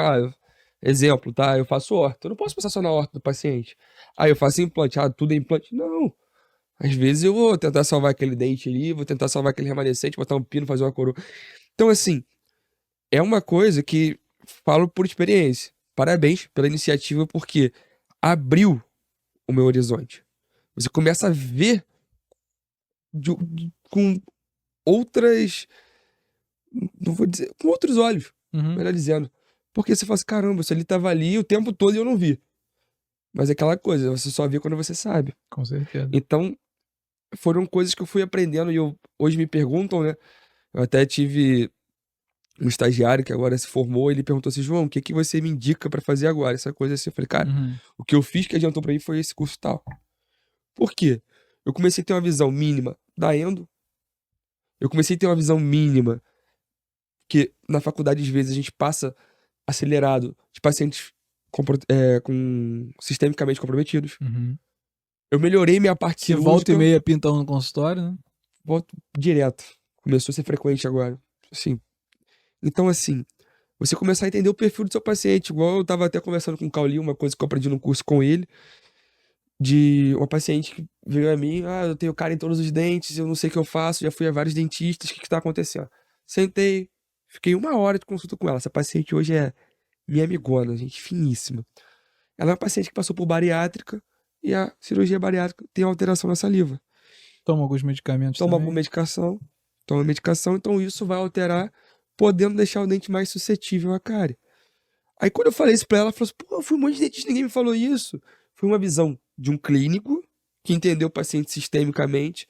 exemplo, tá? Eu faço orto. Eu não posso passar só na horta do paciente. Eu faço implante. Tudo é implante. Não. Às vezes eu vou tentar salvar aquele dente ali, vou tentar salvar aquele remanescente, botar um pino, fazer uma coroa. Então, assim, é uma coisa que falo por experiência. Parabéns pela iniciativa, porque abriu o meu horizonte. Você começa a ver com outras. Não vou dizer. Com outros olhos, Uhum. melhor dizendo. Porque você fala assim: caramba, isso ali tava ali o tempo todo e eu não vi. Mas é aquela coisa, você só vê quando você sabe. Com certeza. Então, foram coisas que eu fui aprendendo e hoje me perguntam, né? Eu até tive um estagiário que agora se formou, ele perguntou assim: João, o que que você me indica pra fazer agora? Essa coisa assim. Eu falei, cara, Uhum. o que eu fiz que adiantou pra mim foi esse curso tal. Por quê? Eu comecei a ter uma visão mínima da endo, eu comecei a ter uma visão mínima que na faculdade às vezes a gente passa acelerado de pacientes com sistemicamente comprometidos. Uhum. Eu melhorei minha parte Que volta e cirúrgica, meia pinta um no consultório, né? volto direto. Começou a ser frequente agora. Assim. Então, assim, você começar a entender o perfil do seu paciente, igual eu tava até conversando com o Cauli, uma coisa que eu aprendi no curso com ele, de uma paciente que veio a mim, eu tenho cárie em todos os dentes, eu não sei o que eu faço, já fui a vários dentistas, o que que tá acontecendo? Sentei, fiquei 1 hora de consulta com ela. Essa paciente hoje é minha amigona, gente finíssima. Ela é uma paciente que passou por bariátrica e a cirurgia bariátrica tem alteração na saliva. Toma alguns medicamentos Toma também. toma medicação, então isso vai alterar, podendo deixar o dente mais suscetível à cárie. Aí quando eu falei isso pra ela, ela falou assim, pô, eu fui um monte de dentista, ninguém me falou isso. Foi uma visão de um clínico que entendeu o paciente sistemicamente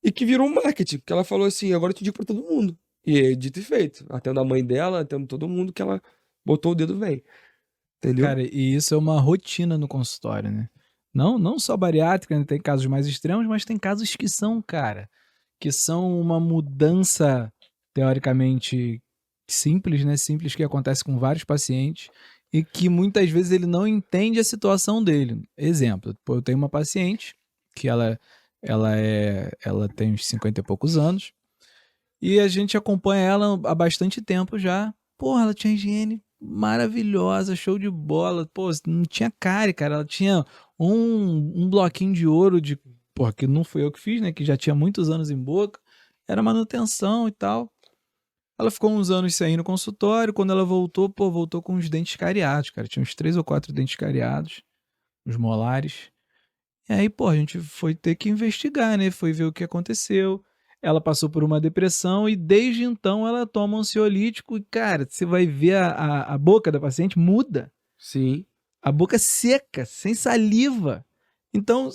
e que virou um marketing, porque ela falou assim, agora eu te digo pra todo mundo. E é dito e feito, atendo a mãe dela, atendo todo mundo que ela botou o dedo vem. Entendeu? Cara, e isso é uma rotina no consultório, né? Não só bariátrica, né? Tem casos mais extremos, mas tem casos que são, cara, que são uma mudança teoricamente simples, né? Simples que acontece com vários pacientes e que muitas vezes ele não entende a situação dele. Exemplo, pô, eu tenho uma paciente que ela tem uns 50 e poucos anos e a gente acompanha ela há bastante tempo já. Porra, ela tinha higiene maravilhosa, show de bola. Pô, não tinha cárie, cara. Ela tinha um bloquinho de ouro de. Porra, que não foi eu que fiz, né? Que já tinha muitos anos em boca. Era manutenção e tal. Ela ficou uns anos sem ir no consultório. Quando ela voltou, pô, voltou com os dentes cariados, cara. Tinha uns 3 ou 4 dentes cariados, os molares. E aí, pô, a gente foi ter que investigar, né? Foi ver o que aconteceu. ela passou por uma depressão e desde então ela toma um ansiolítico e, cara, você vai ver a boca da paciente muda. Sim. A boca seca, sem saliva. Então,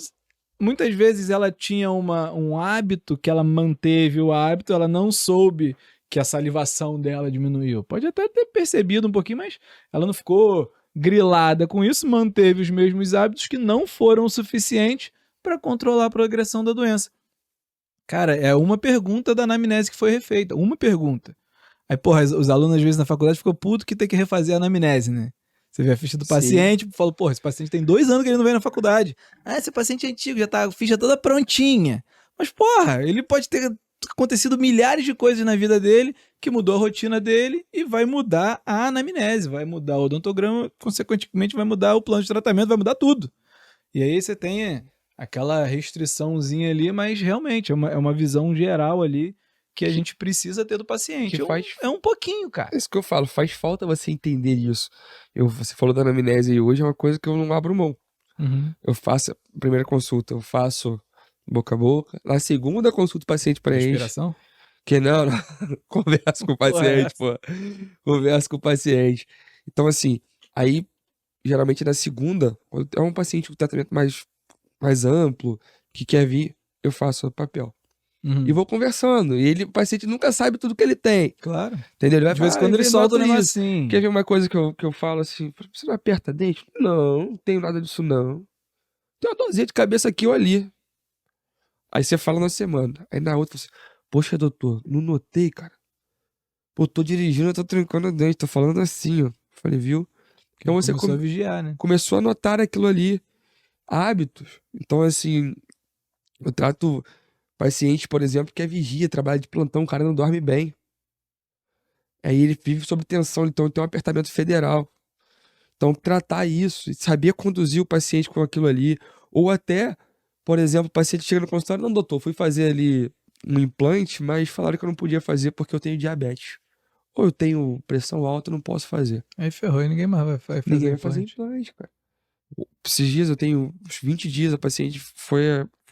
muitas vezes ela tinha um hábito que ela manteve o hábito, ela não soube que a salivação dela diminuiu. Pode até ter percebido um pouquinho, mas ela não ficou grilada com isso, manteve os mesmos hábitos que não foram o suficiente para controlar a progressão da doença. Cara, é uma pergunta da anamnese que foi refeita, uma pergunta. Aí, porra, os alunos às vezes na faculdade ficam putos que tem que refazer a anamnese, né? Você vê a ficha do paciente, fala, porra, esse paciente tem 2 anos que ele não vem na faculdade. Ah, esse paciente é antigo, já tá a ficha toda prontinha. Mas, porra, ele pode ter acontecido milhares de coisas na vida dele que mudou a rotina dele e vai mudar a anamnese, vai mudar o odontograma, consequentemente vai mudar o plano de tratamento, vai mudar tudo. E aí você tem aquela restriçãozinha ali, mas realmente é uma visão geral ali que a gente precisa ter do paciente. É um pouquinho, cara. É isso que eu falo, faz falta você entender isso. Você falou da anamnese e hoje é uma coisa que eu não abro mão. Uhum. Eu faço a primeira consulta, eu faço boca a boca. Na segunda consulta, o paciente preenche. Respiração? Que não, conversa com o paciente, pô. Conversa com o paciente. Então, assim, aí, geralmente na segunda, quando é um paciente com tratamento mais amplo, que quer vir, eu faço o papel. E vou conversando. E o paciente nunca sabe tudo que ele tem. Claro. Entendeu? Ele vai De vez em quando ele solta o negócio isso. assim. Quer ver uma coisa que eu falo assim? Você não aperta dente? Não tenho nada disso, não. Tem uma dorzinha de cabeça aqui ou ali. Aí você fala na semana. Aí na outra você, poxa, doutor, não notei, cara. Pô, tô dirigindo, eu tô trancando o dente, tô falando assim, ó. Falei, viu? Então você começou a vigiar, né? começou a notar aquilo ali. Hábitos. Então, assim, eu trato paciente, por exemplo, que é vigia, trabalha de plantão, o cara não dorme bem. Aí ele vive sob tensão, então ele tem um apertamento federal. Então, tratar isso, e saber conduzir o paciente com aquilo ali, ou até, por exemplo, o paciente chega no consultório, não, doutor, fui fazer ali um implante, mas falaram que eu não podia fazer porque eu tenho diabetes. Ou eu tenho pressão alta, eu não posso fazer. Aí ferrou e ninguém mais vai fazer Ninguém vai fazer implante, cara. Esses dias, eu tenho uns 20 dias, a paciente foi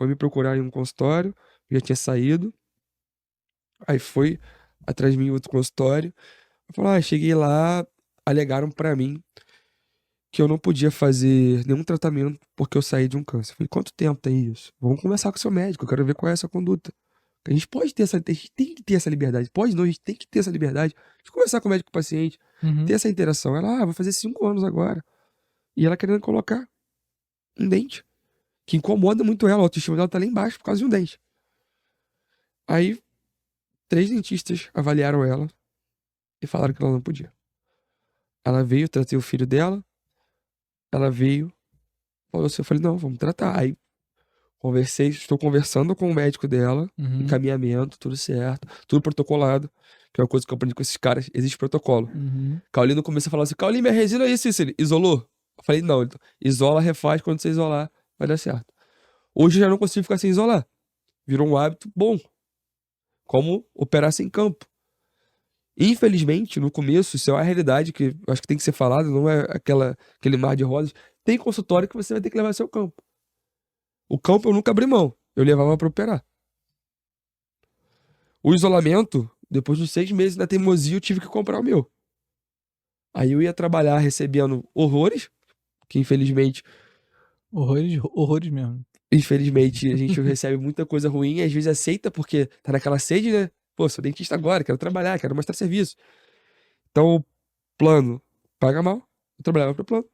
me procurar em um consultório, já tinha saído, aí foi atrás de mim em outro consultório, eu falei, cheguei lá, alegaram pra mim que eu não podia fazer nenhum tratamento porque eu saí de um câncer. Eu falei, quanto tempo tem isso? Vamos conversar com o seu médico, eu quero ver qual é essa conduta. A gente pode ter a gente tem que ter essa liberdade. Pode não, a gente tem que ter essa liberdade de conversar com o médico e com o paciente, ter essa interação. Ela, vai fazer 5 anos agora. E ela querendo colocar um dente, que incomoda muito ela, a autoestima dela tá lá embaixo por causa de um dente. Aí, 3 dentistas avaliaram ela e falaram que ela não podia. Ela veio, tratei o filho dela, ela veio, falou assim, eu falei, não, vamos tratar. Aí, estou conversando com o médico dela, encaminhamento, tudo certo, tudo protocolado, que é uma coisa que eu aprendi com esses caras, existe protocolo. Caulino começou a falar assim, Caulino, minha resina é isso, ele isolou? Eu falei, não, então, isola, refaz, quando você isolar, vai dar certo. Hoje eu já não consigo ficar sem isolar. Virou um hábito bom. Como operar sem campo. Infelizmente, no começo, isso é uma realidade que eu acho que tem que ser falado, não é aquele mar de rosas. Tem consultório que você vai ter que levar seu campo. O campo eu nunca abri mão. Eu levava pra operar. O isolamento, depois de 6 meses na teimosia, eu tive que comprar o meu. Aí eu ia trabalhar recebendo horrores, que infelizmente... Horrores mesmo. Infelizmente, a gente recebe muita coisa ruim e às vezes aceita porque tá naquela sede, né? Pô, sou dentista agora, quero trabalhar, quero mostrar serviço. Então, o plano paga mal, eu trabalhava pro plano.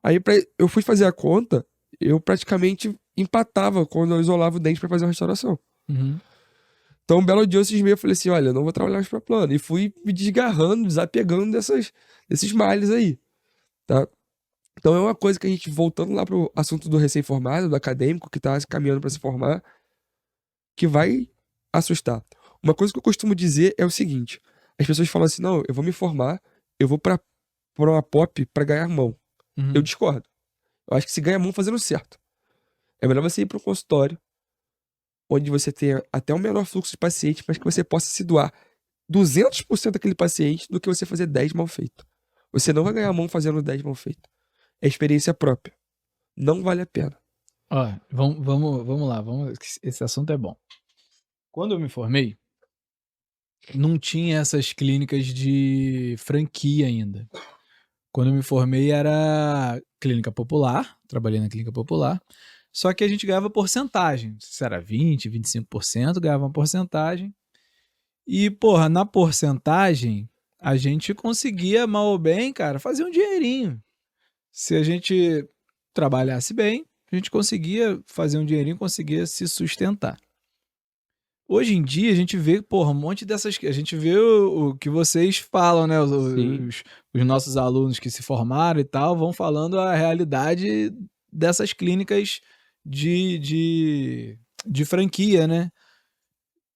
Aí eu fui fazer a conta, eu praticamente empatava quando eu isolava o dente pra fazer a restauração. Então, um belo dia, esses meses, eu falei assim, olha, eu não vou trabalhar mais pra plano. E fui me desgarrando, desapegando desses males aí, tá? Então é uma coisa que a gente, voltando lá pro assunto do recém-formado, do acadêmico que tá caminhando para se formar, que vai assustar. Uma coisa que eu costumo dizer é o seguinte, as pessoas falam assim, não, eu vou me formar, eu vou pra uma pop pra ganhar mão. Eu discordo. Eu acho que se ganha mão fazendo certo. É melhor você ir para um consultório, onde você tenha até um menor fluxo de paciente, mas que você possa se doar 200% daquele paciente do que você fazer 10 mal feito. Você não vai ganhar mão fazendo 10 mal feito. É experiência própria. Não vale a pena. Ó, vamos lá, esse assunto é bom. Quando eu me formei, não tinha essas clínicas de franquia ainda. Quando eu me formei era clínica popular, trabalhei na clínica popular, só que a gente ganhava porcentagem, se era 20, 25%, ganhava uma porcentagem. E, porra, na porcentagem, a gente conseguia, mal ou bem, cara, fazer um dinheirinho. Se a gente trabalhasse bem, a gente conseguia fazer um dinheirinho, conseguia se sustentar. Hoje em dia, a gente vê, porra, um monte dessas... A gente vê o que vocês falam, né? Os nossos alunos que se formaram e tal, vão falando a realidade dessas clínicas de franquia, né?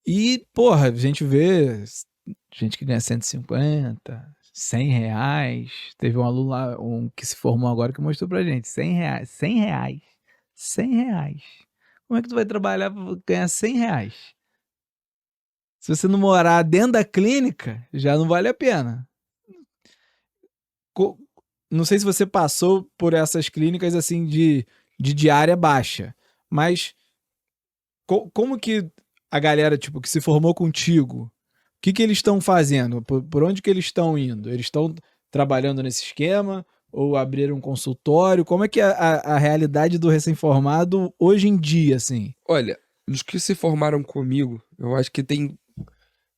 E, porra, a gente vê gente que ganha 150, 100 reais. Teve um aluno lá, que se formou agora, que mostrou pra gente. 100 reais. 100 reais. 100 reais. Como é que tu vai trabalhar pra ganhar 100 reais? Se você não morar dentro da clínica, já não vale a pena. Não sei se você passou por essas clínicas assim de diária baixa, mas como que a galera tipo, que se formou contigo, o que eles estão fazendo? Por onde que eles estão indo? Eles estão trabalhando nesse esquema? Ou abriram um consultório? Como é que é a realidade do recém-formado hoje em dia, assim? Olha, os que se formaram comigo, eu acho que tem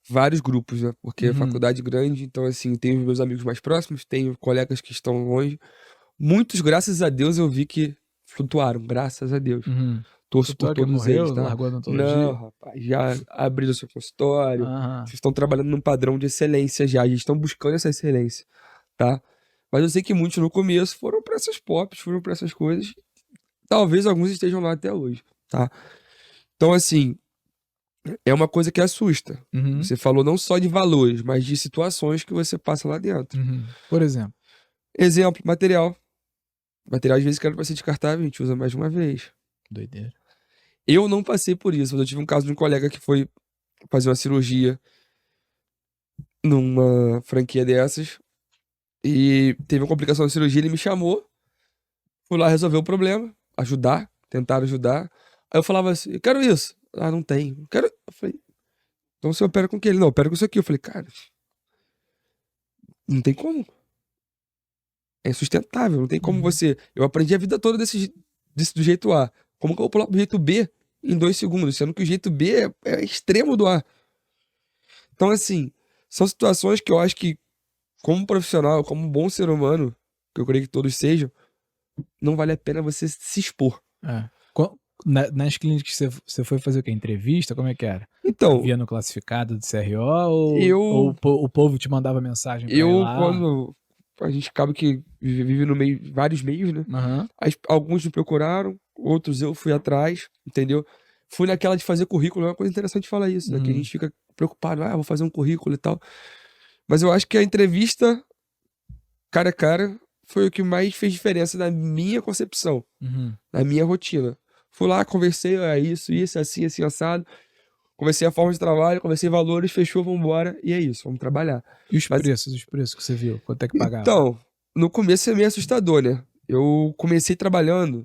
vários grupos, né? Porque é faculdade grande, então assim, tenho os meus amigos mais próximos, tenho colegas que estão longe. Muitos, graças a Deus, eu vi que flutuaram, graças a Deus. Torço por todos eles, tá? Largou a odontologia? Não, rapaz, já abriram seu consultório, vocês estão trabalhando num padrão de excelência já, eles estão buscando essa excelência, tá? Mas eu sei que muitos no começo foram pra essas pops, foram pra essas coisas. Talvez alguns estejam lá até hoje, tá? Então, assim, é uma coisa que assusta. Você falou não só de valores, mas de situações que você passa lá dentro. Por exemplo? Exemplo, material. Material, às vezes, que era pra ser descartável, a gente usa mais de uma vez. Doideira. Eu não passei por isso, mas eu tive um caso de um colega que foi fazer uma cirurgia numa franquia dessas e teve uma complicação da cirurgia, ele me chamou, fui lá resolver o problema, tentar ajudar. Aí eu falava assim, eu quero isso. Ah, não tem. Eu falei, então você opera com o que? Ele, não, opera com isso aqui. Eu falei, cara, não tem como. É insustentável, não tem como você... Eu aprendi a vida toda do jeito A. Como que eu vou pular pro jeito B em 2 segundos? Sendo que o jeito B é extremo do A. Então, assim, são situações que eu acho que, como profissional, como um bom ser humano, que eu creio que todos sejam, não vale a pena você se expor. Nas clínicas que você foi fazer o quê? Entrevista? Como é que era? Então... Via no classificado do CRO ou o povo te mandava mensagem pra ir lá? Quando a gente acaba que vive no meio, vários meios, né? Alguns me procuraram, outros eu fui atrás, entendeu? Fui naquela de fazer currículo, é uma coisa interessante falar isso, né? Que a gente fica preocupado, vou fazer um currículo e tal. Mas eu acho que a entrevista, cara a cara, foi o que mais fez diferença na minha concepção, na minha rotina. Fui lá, conversei, isso, assim, assado. Conversei a forma de trabalho, conversei valores, fechou, vambora, e é isso, vamos trabalhar. E os preços que você viu? Quanto é que pagava? Então, no começo é meio assustador, né? Eu comecei trabalhando,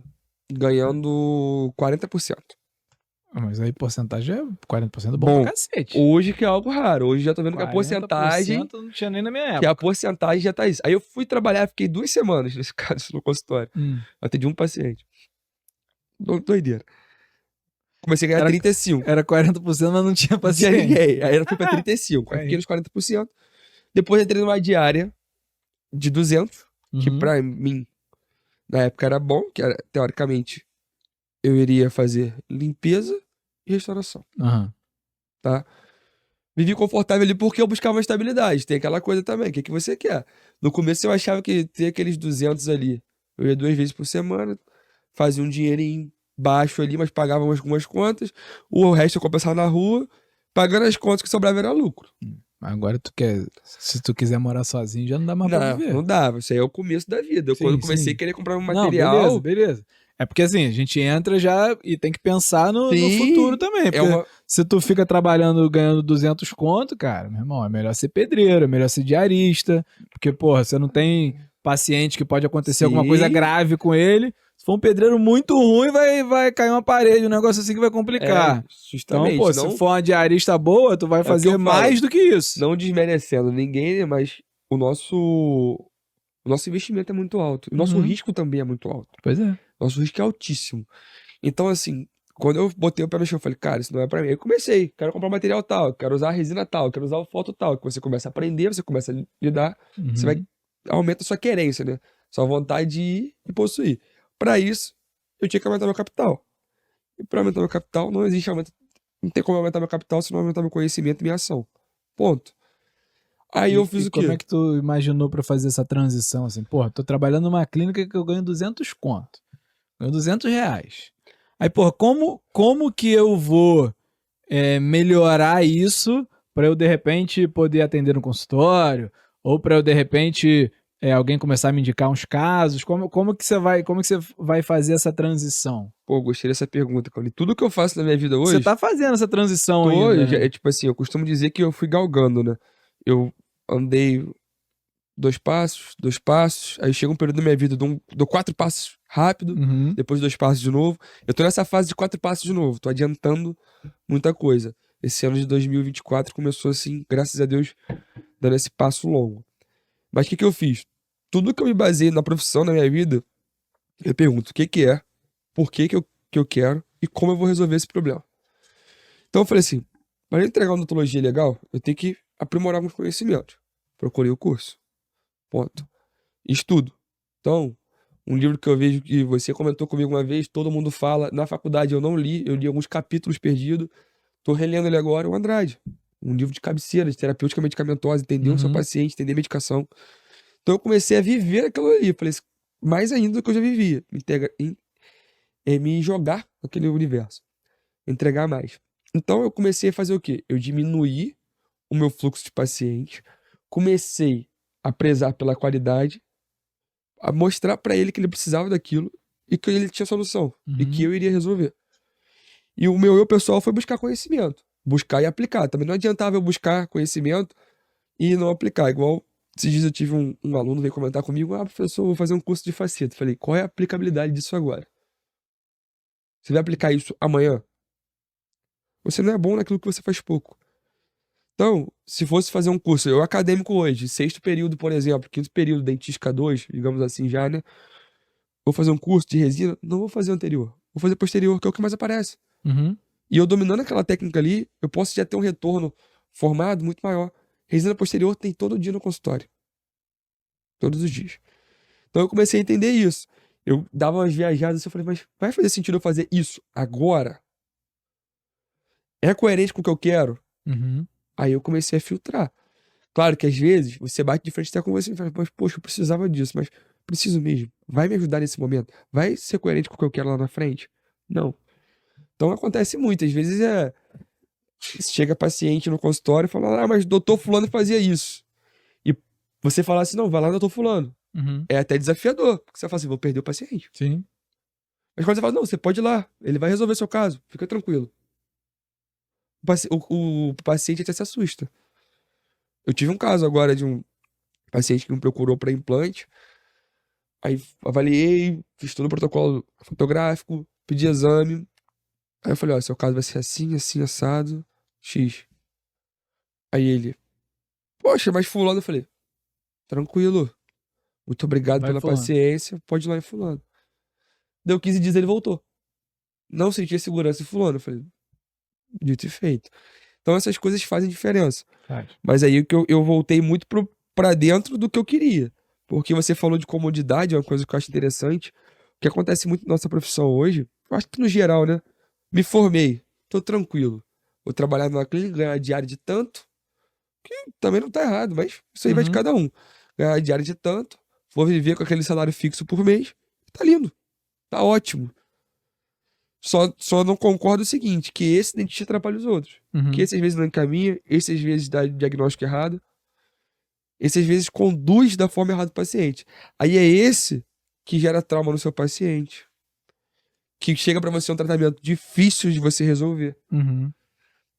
ganhando 40%. Mas aí porcentagem é 40% bom pra cacete. Hoje que é algo raro, hoje já tô vendo que a porcentagem... não tinha nem na minha época. Que a porcentagem já tá isso. Aí eu fui trabalhar, fiquei 2 semanas nesse caso, no consultório. Atendi um paciente. Doideira. Comecei a ganhar 35. Era 40%, mas não tinha paciente. Não tinha ninguém. Aí eu fui pra 35. Aí fiquei nos 40%. Depois entrei numa diária de 200, que pra mim, na época era bom, que era, teoricamente, eu iria fazer limpeza e restauração. Tá? Vivi confortável ali porque eu buscava uma estabilidade. Tem aquela coisa também, o que você quer? No começo eu achava que ter aqueles 200 ali, eu ia 2 vezes por semana, fazia um dinheirinho baixo ali, mas pagava algumas contas, o resto eu compensava na rua, pagando as contas que sobrava era lucro. Agora se tu quiser morar sozinho, já não dá mais pra viver. Não dava, isso aí é o começo da vida. Quando eu comecei a querer comprar um material... Não, beleza. É porque assim, a gente entra já e tem que pensar no futuro também. Porque se tu fica trabalhando, ganhando 200 conto, cara, meu irmão, é melhor ser pedreiro, é melhor ser diarista, porque, porra, você não tem paciente que pode acontecer alguma coisa grave com ele. Se for um pedreiro muito ruim, vai cair uma parede, um negócio assim que vai complicar. Então, Justamente. pô, se for uma diarista boa, tu vai o que eu fazer falo. mais do que isso. Não desmerecendo ninguém, né, mas o nosso investimento é muito alto. O nosso Uhum. risco também é muito alto. Pois é. Nosso risco é altíssimo. Então, assim, quando eu botei o pé no chão, eu falei, cara, isso não é pra mim. Aí eu comecei, quero comprar material tal, quero usar a resina tal, quero usar o foto tal. Que você começa a aprender, você começa a lidar, você vai aumenta a sua querência, né? Sua vontade de ir e possuir. Pra isso, eu tinha que aumentar meu capital. E pra aumentar meu capital, não tem como aumentar meu capital se não aumentar meu conhecimento e minha ação. Ponto. Aí eu fiz o como quê? é que tu imaginou pra fazer essa transição? Assim, porra, tô trabalhando numa clínica que eu ganho 200 conto. Ganho 200 reais. Aí, porra, como que eu vou melhorar isso pra eu, de repente, poder atender no consultório? Ou pra eu, de repente, alguém começar a me indicar uns casos? Como que você vai fazer essa transição? Pô, gostei dessa pergunta, Cauê. Tudo que eu faço na minha vida Você hoje, tá fazendo essa transição ainda, né? é tipo assim, eu costumo dizer que eu fui galgando, né? Eu andei 2 passos, aí chega um período da minha vida, dou 4 passos rápido, Uhum. depois 2 passos de novo. Eu tô nessa fase de 4 passos de novo, tô adiantando muita coisa. Esse ano de 2024 começou assim, graças a Deus, dando esse passo longo. Mas o que que eu fiz? Tudo que eu me baseei na profissão, na minha vida, eu pergunto o que que é, por que eu quero e como eu vou resolver esse problema. Então eu falei assim, para eu entregar uma odontologia legal, eu tenho que aprimorar meus conhecimentos. Procurei o curso. Ponto. Estudo. Então, um livro que eu vejo que você comentou comigo uma vez, todo mundo fala, na faculdade eu não li, eu li alguns capítulos perdidos, tô relendo ele agora, o Andrade. Um livro de cabeceira, de terapêutica medicamentosa, entender o seu Uhum. paciente, entender medicação. Então eu comecei a viver aquilo ali. Falei, mais ainda do que eu já vivia. Me jogar naquele universo. Entregar mais. Então eu comecei a fazer o quê? Eu diminuí o meu fluxo de paciente, comecei a prezar pela qualidade, a mostrar pra ele que ele precisava daquilo e que ele tinha solução e que eu iria resolver. E o meu eu pessoal foi buscar conhecimento, buscar e aplicar. Também não adiantava eu buscar conhecimento e não aplicar. Igual esses dias eu tive um aluno veio comentar comigo: ah, professor, vou fazer um curso de faceta. Falei, qual é a aplicabilidade disso agora? Você vai aplicar isso amanhã? Você não é bom naquilo que você faz pouco. Então, se fosse fazer um curso, eu acadêmico hoje, sexto período, por exemplo, quinto período, dentística 2, digamos assim já, né? Vou fazer um curso de resina, não vou fazer anterior, vou fazer posterior, que é o que mais aparece. Uhum. E eu dominando aquela técnica ali, eu posso já ter um retorno formado muito maior. Resina posterior tem todo dia no consultório. Todos os dias. Então eu comecei a entender isso. Eu dava umas viajadas e eu falei, mas vai fazer sentido eu fazer isso agora? É coerente com o que eu quero? Uhum. Aí eu comecei a filtrar. Claro que às vezes você bate de frente até com você e fala, mas poxa, eu precisava disso, mas preciso mesmo. Vai me ajudar nesse momento? Vai ser coerente com o que eu quero lá na frente? Não. Então acontece muito. Às vezes chega paciente no consultório e fala, ah, mas doutor fulano fazia isso. E você fala assim, não, vai lá no doutor fulano. Uhum. É até desafiador, porque você fala assim, vou perder o paciente. Sim. Mas quando você fala, não, você pode ir lá, ele vai resolver seu caso, fica tranquilo. O paciente até se assusta. Eu tive um caso agora de um paciente que me procurou para implante, aí avaliei, fiz todo o protocolo fotográfico, pedi exame, aí eu falei, ó, seu caso vai ser assim, assim, assado, X. Aí ele, poxa, mas fulano, eu falei, tranquilo, muito obrigado Vai pela fulano. paciência, pode ir lá em fulano. Deu 15 dias ele voltou. Não sentia segurança em fulano, eu falei, dito e feito. Então essas coisas fazem diferença. Faz. Mas aí que eu voltei muito pra dentro do que eu queria. Porque você falou de comodidade, é uma coisa que eu acho interessante. O que acontece muito na nossa profissão hoje, eu acho que no geral, né? Me formei, tô tranquilo. Vou trabalhar numa clínica, ganhar diária de tanto, que também não tá errado, mas isso aí vai de Uhum. cada um. Ganhar diária de tanto, vou viver com aquele salário fixo por mês, tá lindo, tá ótimo. Só não concordo o seguinte, que esse dentista atrapalha os outros. Que Uhum. esse às vezes não encaminha, esse às vezes dá diagnóstico errado, esse às vezes conduz da forma errada o paciente. Aí é esse que gera trauma no seu paciente. Que chega pra você um tratamento difícil de você resolver. Uhum.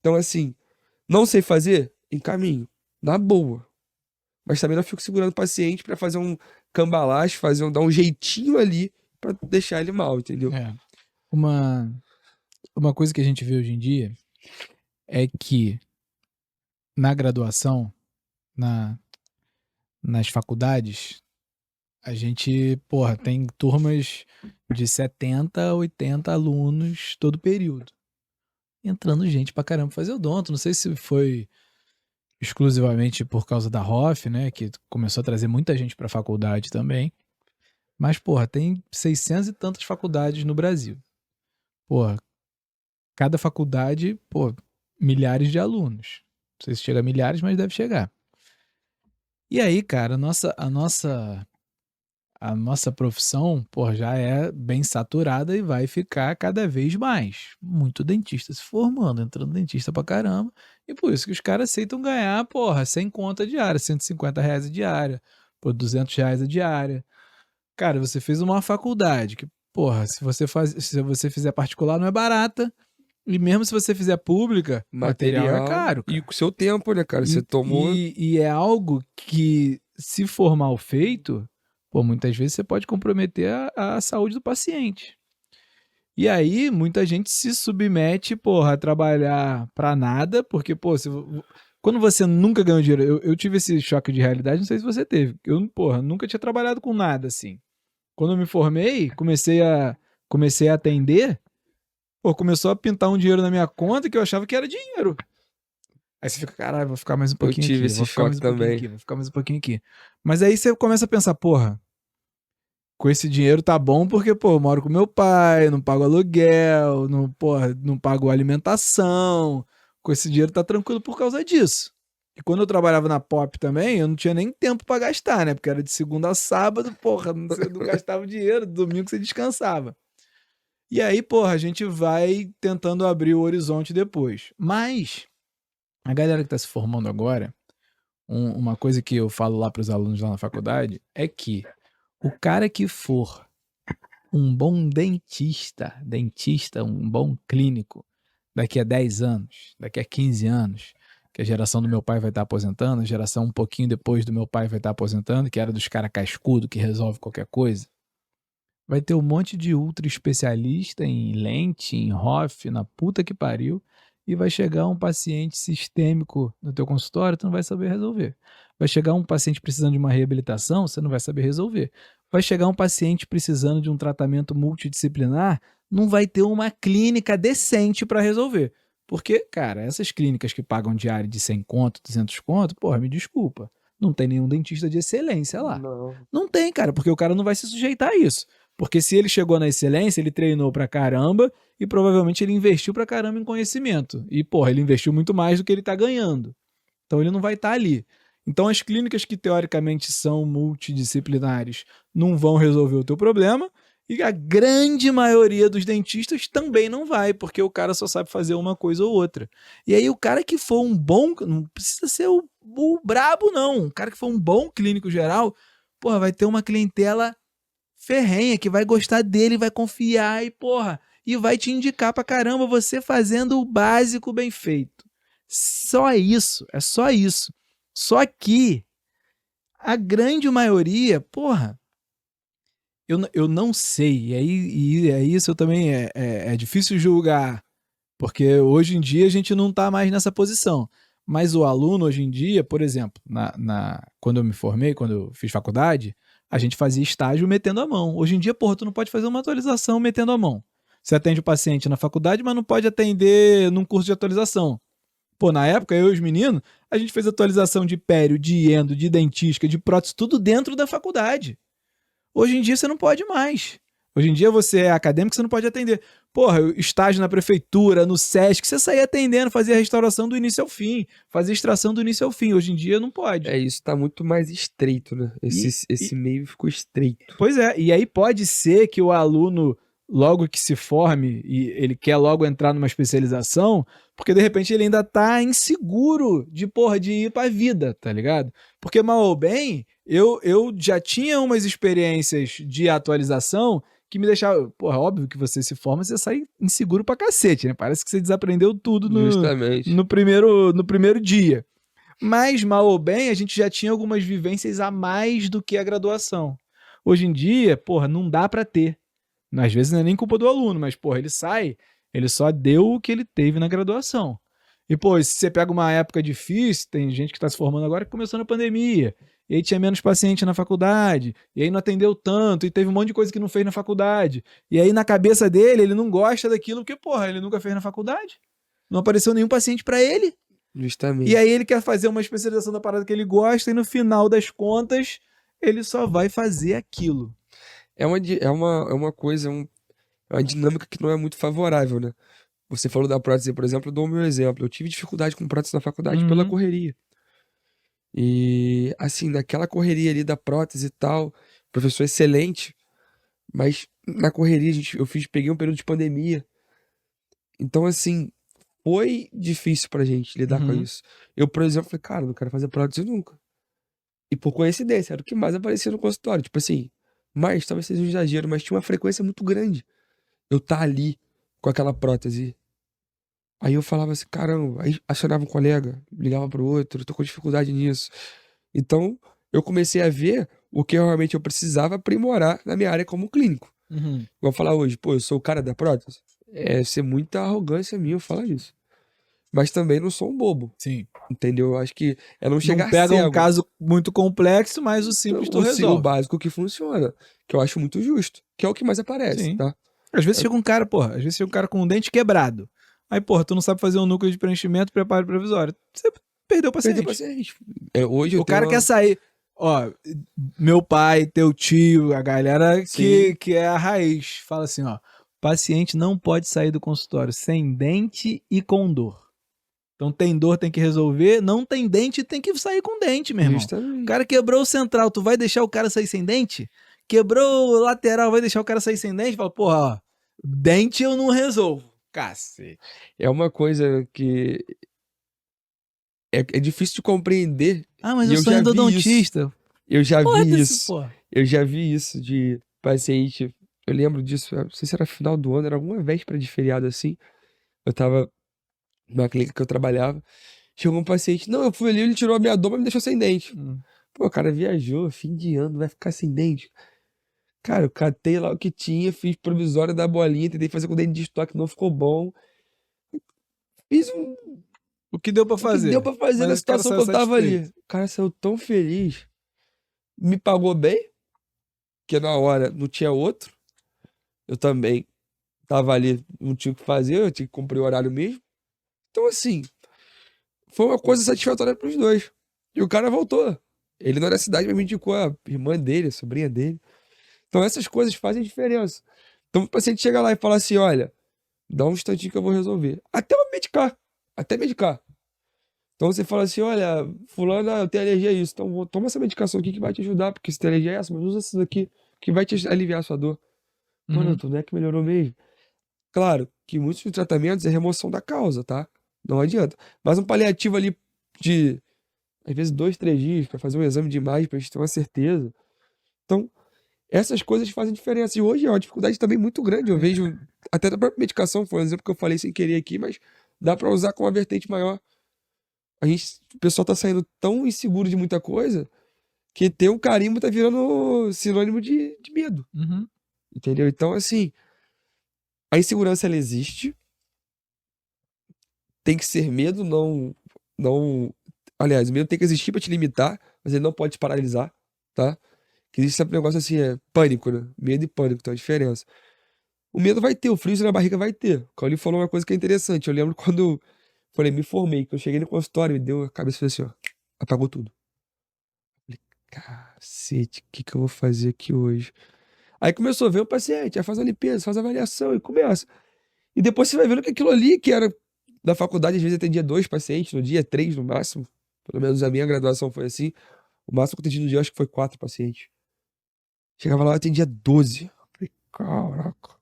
Então, assim, não sei fazer? Encaminho. Na boa. Mas também não fico segurando o paciente pra fazer um cambalache, dar um jeitinho ali pra deixar ele mal, entendeu? É. Uma coisa que a gente vê hoje em dia é que na graduação, nas faculdades, a gente, porra, tem turmas de 70, 80 alunos todo período. Entrando gente pra caramba fazer odonto. Não sei se foi exclusivamente por causa da Hoff, né, que começou a trazer muita gente pra faculdade também. Mas, porra, tem 600 e tantas faculdades no Brasil. Porra, cada faculdade, pô, milhares de alunos. Não sei se chega a milhares, mas deve chegar. E aí, cara, a nossa profissão, pô, já é bem saturada e vai ficar cada vez mais. Muito dentista se formando, entrando dentista pra caramba. E por isso que os caras aceitam ganhar, porra, 100 conto a diária, R$ 150 a diária, por R$ 200 a diária. Cara, você fez uma faculdade que, porra, se você fizer particular não é barata. E mesmo se você fizer pública, material é caro, e cara. com o seu tempo, né, cara? Você tomou. E é algo que, se for mal feito, pô, muitas vezes você pode comprometer a saúde do paciente. E aí, muita gente se submete, porra, a trabalhar pra nada, porque, pô, quando você nunca ganhou dinheiro, eu tive esse choque de realidade, não sei se você teve. Eu, porra, nunca tinha trabalhado com nada assim. Quando eu me formei, comecei a atender, pô, começou a pintar um dinheiro na minha conta que eu achava que era dinheiro. Aí você fica, caralho, vou ficar mais um Eu pouquinho tive aqui, esse vou ficar mais choque um pouquinho também. aqui, vou ficar mais um pouquinho aqui. Mas aí você começa a pensar, porra, com esse dinheiro tá bom porque, pô, eu moro com meu pai, não pago aluguel, não, porra, não pago alimentação. Com esse dinheiro tá tranquilo por causa disso. E quando eu trabalhava na Pop também, eu não tinha nem tempo pra gastar, né? Porque era de segunda a sábado, porra, você não gastava dinheiro, domingo você descansava. E aí, porra, a gente vai tentando abrir o horizonte depois. Mas a galera que tá se formando agora, uma coisa que eu falo lá pros alunos lá na faculdade é que o cara que for um bom dentista, um bom clínico, daqui a 10 anos, daqui a 15 anos, que a geração do meu pai vai estar aposentando, a geração um pouquinho depois do meu pai vai estar aposentando, que era dos caras cascudo que resolve qualquer coisa, vai ter um monte de ultra especialista em lente, em Hoff, na puta que pariu, e vai chegar um paciente sistêmico no teu consultório, tu não vai saber resolver. Vai chegar um paciente precisando de uma reabilitação, você não vai saber resolver. Vai chegar um paciente precisando de um tratamento multidisciplinar, não vai ter uma clínica decente para resolver. Porque, cara, essas clínicas que pagam diária de 100 conto, 200 conto, porra, me desculpa. Não tem nenhum dentista de excelência lá. Não. Não tem, cara, porque o cara não vai se sujeitar a isso. Porque se ele chegou na excelência, ele treinou pra caramba e provavelmente ele investiu pra caramba em conhecimento. E, porra, ele investiu muito mais do que ele tá ganhando. Então ele não vai estar ali. Então as clínicas que teoricamente são multidisciplinares não vão resolver o teu problema e a grande maioria dos dentistas também não vai, porque o cara só sabe fazer uma coisa ou outra. E aí o cara que for um bom, não precisa ser o brabo não, o cara que for um bom clínico geral, porra, vai ter uma clientela ferrenha, que vai gostar dele, vai confiar e, porra, e vai te indicar pra caramba você fazendo o básico bem feito. Só isso, é só isso. Só que a grande maioria, porra, eu não sei, e é isso eu também, é difícil julgar, porque hoje em dia a gente não tá mais nessa posição. Mas o aluno hoje em dia, por exemplo, quando eu me formei, quando eu fiz faculdade, a gente fazia estágio metendo a mão. Hoje em dia, porra, tu não pode fazer uma atualização metendo a mão. Você atende o paciente na faculdade, mas não pode atender num curso de atualização. Pô, na época, eu e os meninos, a gente fez atualização de pério, de endo, de dentística, de prótese, tudo dentro da faculdade. Hoje em dia você não pode mais. Hoje em dia você é acadêmico, você não pode atender. Porra, estágio na prefeitura, no SESC, você saía atendendo, fazia a restauração do início ao fim, fazia extração do início ao fim. Hoje em dia não pode. É, isso tá muito mais estreito, né? Esse meio ficou estreito. Pois é, e aí pode ser que o aluno, logo que se forme, e ele quer logo entrar numa especialização, porque de repente ele ainda tá inseguro de, porra, de ir pra vida, tá ligado? Porque mal ou bem, eu já tinha umas experiências de atualização que me deixava, porra, óbvio que você se forma, você sai inseguro pra cacete, né? Parece que você desaprendeu tudo Justamente. no primeiro dia. Mas, mal ou bem, a gente já tinha algumas vivências a mais do que a graduação. Hoje em dia, porra, não dá pra ter. Às vezes não é nem culpa do aluno, mas, porra, ele sai, ele só deu o que ele teve na graduação. E, pô, se você pega uma época difícil, tem gente que está se formando agora que começou na pandemia, e aí tinha menos paciente na faculdade, e aí não atendeu tanto, e teve um monte de coisa que não fez na faculdade. E aí na cabeça dele, ele não gosta daquilo porque, porra, ele nunca fez na faculdade. Não apareceu nenhum paciente para ele. Justamente. E aí ele quer fazer uma especialização da parada que ele gosta, e no final das contas, ele só vai fazer aquilo. É uma coisa, é uma dinâmica que não é muito favorável, né? Você falou da prótese, por exemplo, eu dou o meu exemplo. Eu tive dificuldade com prótese na faculdade pela correria. E, assim, naquela correria ali da prótese e tal, professor excelente, mas na correria peguei um período de pandemia. Então, assim, foi difícil pra gente lidar com isso. Eu, por exemplo, falei, cara, não quero fazer prótese nunca. E por coincidência, era o que mais aparecia no consultório. Tipo assim, mas talvez seja um exagero, mas tinha uma frequência muito grande. Eu tá ali com aquela prótese. Aí eu falava assim, caramba, aí acionava um colega, ligava pro outro, tô com dificuldade nisso. Então, eu comecei a ver o que realmente eu precisava aprimorar na minha área como clínico. Vou falar hoje, pô, eu sou o cara da prótese. É ser muita arrogância minha eu falar isso. Mas também não sou um bobo, Sim. entendeu? Eu acho que é não Não chegar pega um cego. caso muito complexo, mas o simples tu O resolve. básico que funciona, que eu acho muito justo, que é o que mais aparece, Sim. tá? Às vezes chega um cara, porra, às vezes chega um cara com um dente quebrado. Aí, porra, tu não sabe fazer um núcleo de preenchimento, preparo provisório. Você perdeu o paciente. Perdeu o paciente. Hoje eu O cara quer sair. Ó, meu pai, teu tio, a galera que é a raiz, fala assim, ó, paciente não pode sair do consultório sem dente e com dor. Então tem dor, tem que resolver, não tem dente, tem que sair com dente, meu irmão. Justamente. O cara quebrou o central, tu vai deixar o cara sair sem dente? Quebrou o lateral, vai deixar o cara sair sem dente? Fala, porra, ó, dente eu não resolvo. Cacete. É uma coisa que é difícil de compreender. Ah, mas E eu eu sou já vi endodontista. Eu já vi Foda-se, isso. porra. Eu já vi isso de paciente. Eu lembro disso, eu não sei se era final do ano, era alguma véspera de feriado assim. Eu tava numa clínica que eu trabalhava. Chegou um paciente, não, eu fui ali, ele tirou a minha dor, mas me deixou sem dente. Pô, o cara viajou, fim de ano, vai ficar sem dente. Cara, eu catei lá o que tinha, fiz provisória da bolinha, tentei fazer com dente de estoque, não ficou bom. Fiz O que deu pra o que fazer? deu pra fazer na Mas o cara situação que saiu eu tava ali. satisfeito. O cara saiu tão feliz, me pagou bem, que na hora não tinha outro. Eu também tava ali, não tinha o que fazer, eu tinha que cumprir o horário mesmo. Então, assim, foi uma coisa satisfatória pros dois. E o cara voltou. Ele não era da cidade, mas me indicou a irmã dele, a sobrinha dele. Então, essas coisas fazem diferença. Então, o paciente chega lá e fala assim: olha, dá um instantinho que eu vou resolver. Até eu medicar. Até medicar. Então, você fala assim: olha, fulana, eu tenho alergia a isso. Então, toma essa medicação aqui que vai te ajudar, porque se tem alergia a essa, mas usa essa daqui que vai te aliviar a sua dor. Pô, doutor, não é que melhorou mesmo? Claro que muitos tratamentos é remoção da causa, tá? Não adianta. Mas um paliativo ali de, às vezes, 2, 3 dias para fazer um exame de imagem pra gente ter uma certeza. Então, essas coisas fazem diferença. E hoje é uma dificuldade também muito grande. Eu vejo, até da própria medicação, foi um exemplo que eu falei sem querer aqui, mas dá para usar com uma vertente maior. O pessoal tá saindo tão inseguro de muita coisa que ter um carimbo tá virando sinônimo de medo. Entendeu? Então, assim, a insegurança ela existe. Tem que ser medo, não. Aliás, o medo tem que existir pra te limitar, mas ele não pode te paralisar, tá? Que existe sempre um negócio assim, é pânico, né? Medo e pânico, tem uma diferença. O medo vai ter, o frio na barriga vai ter. O Cauli falou uma coisa que é interessante. Eu lembro quando eu falei, me formei, que eu cheguei no consultório, me deu a cabeça e fez assim, ó, apagou tudo. Falei, cacete, o que que eu vou fazer aqui hoje? Aí começou a ver o paciente, aí faz a limpeza, faz a avaliação e começa. E depois você vai vendo que aquilo ali, que era da faculdade, às vezes atendia 2 pacientes no dia, 3 no máximo. Pelo menos a minha graduação foi assim. O máximo que eu atendi no dia, eu acho que foi 4 pacientes. Chegava lá, eu atendia 12. Eu falei, caraca.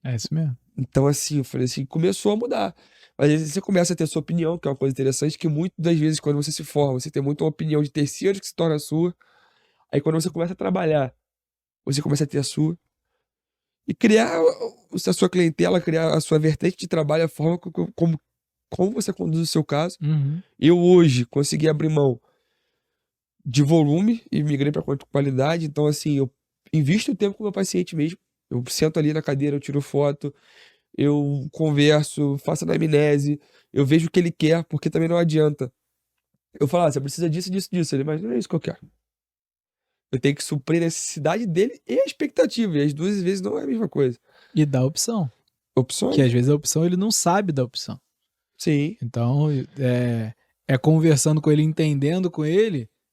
É isso mesmo. Então, assim, eu falei assim, começou a mudar. Mas às vezes você começa a ter sua opinião, que é uma coisa interessante, que muitas das vezes, quando você se forma, você tem muito uma opinião de terceiros que se torna sua. Aí quando você começa a trabalhar, você começa a ter a sua. E criar a sua clientela, criar a sua vertente de trabalho, a forma como você conduz o seu caso. Eu hoje consegui abrir mão de volume e migrei para qualidade. Então, assim, eu invisto o tempo com o meu paciente mesmo. Eu sento ali na cadeira, eu tiro foto, eu converso, faço anamnese, eu vejo o que ele quer, porque também não adianta. Eu falo, você precisa disso, disso, disso. Ele, mas não é isso que eu quero. Eu tenho que suprir a necessidade dele e a expectativa. E as duas vezes não é a mesma coisa. E dá opção. Que Opções? às vezes a opção ele não sabe da opção. Sim. Então, é conversando com ele,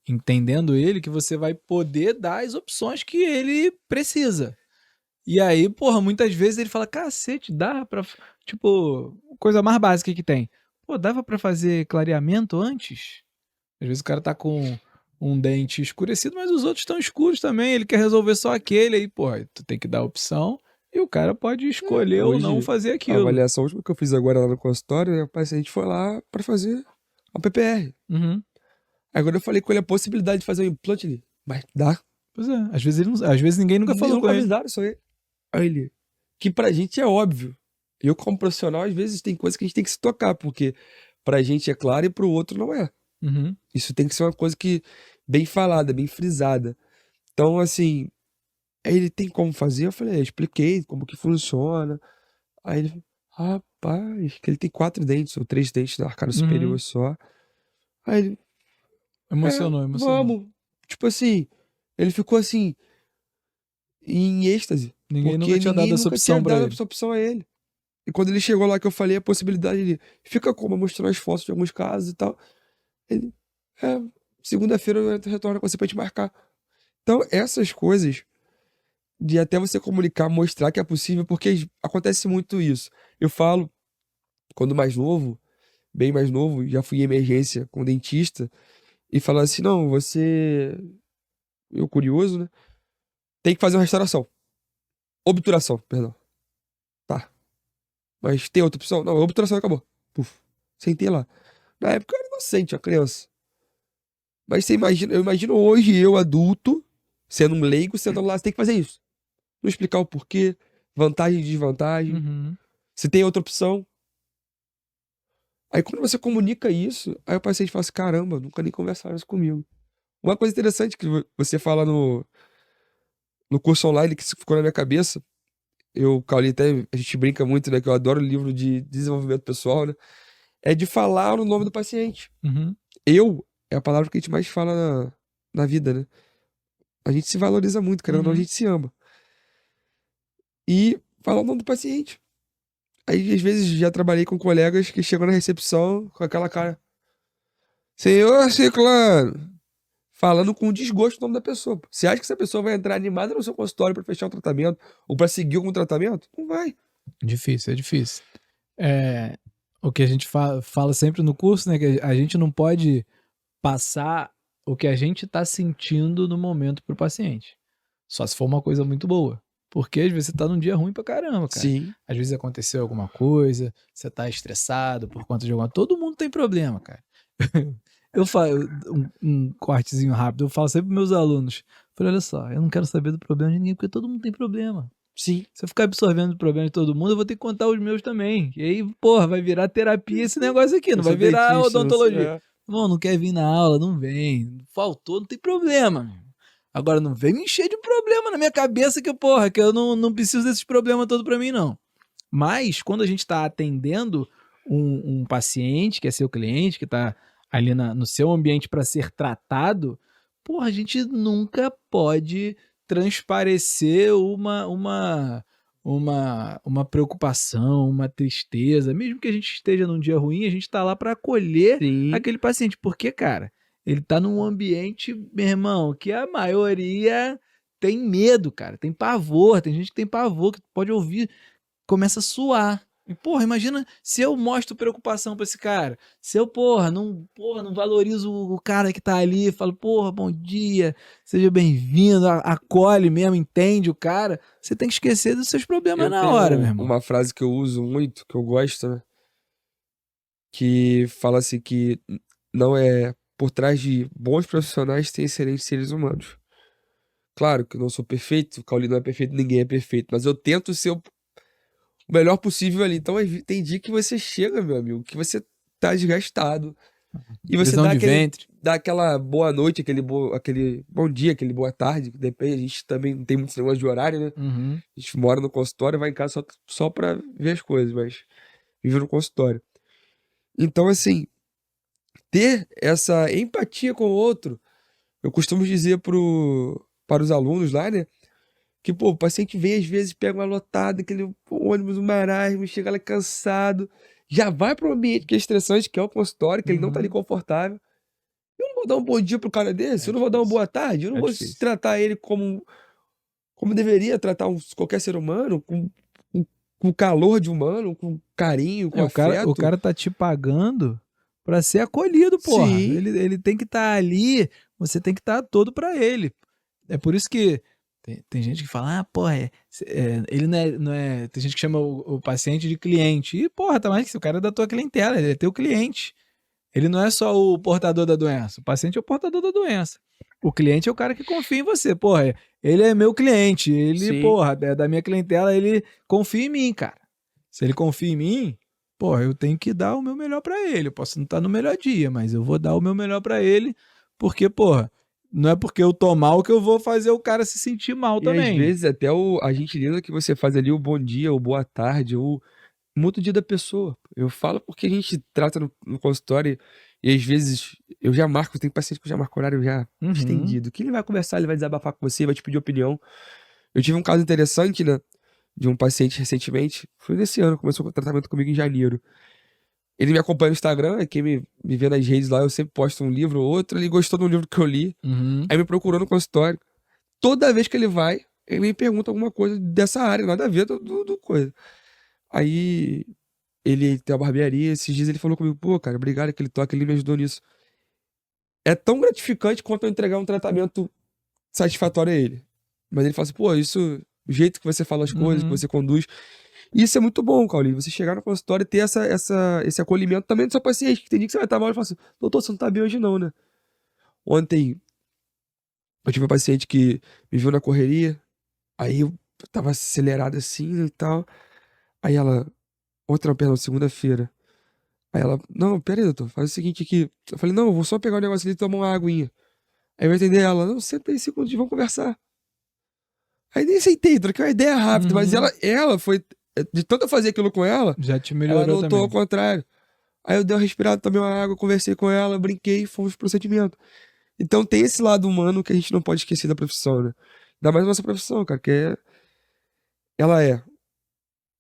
entendendo ele, que você vai poder dar as opções que ele precisa. E aí, porra, muitas vezes ele fala, cacete, dá pra... Tipo, coisa mais básica que tem. Pô, dava pra fazer clareamento antes? Às vezes o cara tá com um dente escurecido, mas os outros estão escuros também. Ele quer resolver só aquele. Aí, porra, tu tem que dar a opção e o cara pode escolher ou não Hoje, fazer a aquilo. avaliação última que eu fiz agora lá no consultório, o paciente foi lá pra fazer a PPR. Uhum. Agora eu falei com ele a possibilidade de fazer um implante ali. Mas dá. Pois é, às vezes ninguém nunca falou com ele. Avisaram isso aí. Aí ele. Que pra gente é óbvio. Eu, como profissional, às vezes tem coisas que a gente tem que se tocar, porque pra gente é claro e pro outro não é. Uhum. Isso tem que ser uma coisa que bem falada, bem frisada. Então, assim, aí ele tem como fazer? Eu falei, expliquei como que funciona. Aí ele, rapaz, que ele tem 4 dentes ou 3 dentes na arcada superior Uhum. só. Aí ele, Emocionou. vamos. Tipo assim, ele ficou assim, em êxtase, Ninguém nunca porque tinha dado ninguém essa nunca tinha opção pra dado ele. essa opção a ele. E quando ele chegou lá que eu falei a possibilidade, ele fica como? Mostrando as fotos de alguns casos e tal. Ele, é, segunda-feira eu retorno com você pra gente marcar. Então, essas coisas de até você comunicar, mostrar que é possível, porque acontece muito isso. Eu falo, quando mais novo, bem mais novo, já fui em emergência com dentista, e falo assim, não, você, eu curioso, né? Tem que fazer uma restauração. Obturação, perdão. Tá. Mas tem outra opção? Não, obturação acabou. Puf. Sentei lá. Na época eu era inocente, uma criança. Mas você imagina, eu imagino hoje eu, adulto, sendo um leigo, sentando lá, você tem que fazer isso. Não explicar o porquê, vantagem e desvantagem. Uhum. Se tem outra opção. Aí quando você comunica isso, aí o paciente fala assim, caramba, nunca nem conversaram isso comigo. Uma coisa interessante que você fala no curso online, que ficou na minha cabeça, eu, Cauli, até a gente brinca muito, né, que eu adoro livro de desenvolvimento pessoal, né, é de falar no nome do paciente. Uhum. Eu é a palavra que a gente mais fala na vida, né? A gente se valoriza muito, querendo ou não, a Uhum. gente se ama. E falar o nome do paciente. Aí, às vezes, já trabalhei com colegas que chegam na recepção com aquela cara. Senhor Ciclano, falando com desgosto o nome da pessoa. Pô. Você acha que essa pessoa vai entrar animada no seu consultório pra fechar o tratamento? Ou pra seguir algum tratamento? Não vai. Difícil, é difícil. É, o que a gente fala sempre no curso, né? Que a gente não pode passar o que a gente tá sentindo no momento pro paciente. Só se for uma coisa muito boa. Porque às vezes você tá num dia ruim pra caramba, cara. Sim. Às vezes aconteceu alguma coisa, você tá estressado por conta de alguma... Todo mundo tem problema, cara. Eu falo, um cortezinho rápido, eu falo sempre pros meus alunos. Falei, olha só, eu não quero saber do problema de ninguém, porque todo mundo tem problema. Sim. Se eu ficar absorvendo o problema de todo mundo, eu vou ter que contar os meus também. E aí, porra, vai virar terapia esse negócio aqui, não Eu vai sou virar dentista, odontologia. é. Não quer vir na aula, não vem. Faltou, não tem problema. Agora não vem me encher de problema na minha cabeça que, porra, que eu não preciso desses problemas todos pra mim, não. Mas, quando a gente tá atendendo um paciente, que é seu cliente, que tá ali no seu ambiente para ser tratado, porra, a gente nunca pode transparecer uma preocupação, uma tristeza. Mesmo que a gente esteja num dia ruim, a gente tá lá para acolher Sim. aquele paciente. Porque, cara, ele tá num ambiente, meu irmão, que a maioria tem medo, cara, tem pavor, tem gente que tem pavor, que pode ouvir, começa a suar. E, porra, imagina se eu mostro preocupação pra esse cara. Se eu, porra, não valorizo o cara que tá ali, falo, porra, bom dia, seja bem-vindo, acolhe mesmo, entende o cara. Você tem que esquecer dos seus problemas Eu na hora, meu tenho irmão. uma frase que eu uso muito, que eu gosto, né? Que fala assim que não é por trás de bons profissionais tem excelentes seres humanos. Claro que eu não sou perfeito, o Cauli não é perfeito, ninguém é perfeito, mas eu tento ser o melhor possível ali. Então tem dia que você chega, meu amigo, que você tá desgastado, E você Prisão de ventre. dá aquela boa noite, aquele bom dia, aquele boa tarde, que depende, a gente também não tem muito esse negócio de horário, né? Uhum. A gente mora no consultório, vai em casa só pra ver as coisas, mas vive no consultório. Então, assim, ter essa empatia com o outro, eu costumo dizer para os alunos lá, né? Que, pô, o paciente vem às vezes, pega uma lotada, aquele ônibus, um marasmo, chega lá cansado, já vai para um ambiente que é estressante, que é o consultório, que ele não tá ali Uhum. confortável. Eu não vou dar um bom dia pro cara desse, É eu não vou dar uma difícil. boa tarde, eu não É vou difícil. tratar ele como deveria tratar qualquer ser humano, com calor de humano, com carinho, com O afeto. cara tá te pagando pra ser acolhido, porra. Sim, Ele tem que estar ali, você tem que estar todo pra ele. É por isso que tem gente que fala, ah, porra, ele não é. Tem gente que chama o paciente de cliente. E, porra, tá mais que se o cara é da tua clientela, ele é teu cliente. Ele não é só o portador da doença. O paciente é o portador da doença. O cliente é o cara que confia em você. Porra, ele é meu cliente. Ele, sim. porra, é da minha clientela, ele confia em mim, cara. Se ele confia em mim, porra, eu tenho que dar o meu melhor pra ele. Eu posso não estar no melhor dia, mas eu vou dar o meu melhor pra ele, porque, porra, não é porque eu tô mal que eu vou fazer o cara se sentir mal E às também. vezes até a gentileza que você faz ali, o bom dia, o boa tarde, muda o dia da pessoa. Eu falo porque a gente trata no consultório e às vezes eu já marco, tem paciente que eu já marco horário já Uhum, estendido. Que ele vai conversar, ele vai desabafar com você, vai te pedir opinião. Eu tive um caso interessante, né, de um paciente recentemente, foi nesse ano, começou o tratamento comigo em janeiro. Ele me acompanha no Instagram, quem me vê nas redes lá, eu sempre posto um livro ou outro, ele gostou do livro que eu li, uhum. aí me procurou no consultório. Toda vez que ele vai, ele me pergunta alguma coisa dessa área, nada a ver do coisa. Aí ele tem uma barbearia, esses dias ele falou comigo, pô, cara, obrigado aquele toque, ele me ajudou nisso. É tão gratificante quanto eu entregar um tratamento satisfatório a ele. Mas ele fala assim, pô, isso, o jeito que você fala as coisas, que Uhum. você conduz, isso é muito bom, Caulinho. Você chegar no consultório e ter esse acolhimento também do seu paciente, que tem dia que você vai estar mal e fala assim, doutor, você não tá bem hoje não, né? Ontem eu tive um paciente que me viu na correria, aí eu tava acelerado assim né, e tal. Aí ela, outra, perdão, segunda-feira. Aí ela, não, pera aí, doutor, faz o seguinte aqui. Eu falei, não, eu vou só pegar um negócio ali e tomar uma aguinha. Aí eu entendi ela, não, senta aí 5 minutos, vamos conversar. Aí nem sentei, troquei uma ideia rápida, mas Uhum. ela foi, de tanto eu fazer aquilo com ela, Já te ela melhorou notou ao também. contrário. Aí eu dei uma respirada, tomei uma água, conversei com ela, brinquei e fomos pro procedimento. Então tem esse lado humano que a gente não pode esquecer da profissão, né? Ainda mais a nossa profissão, cara, ela é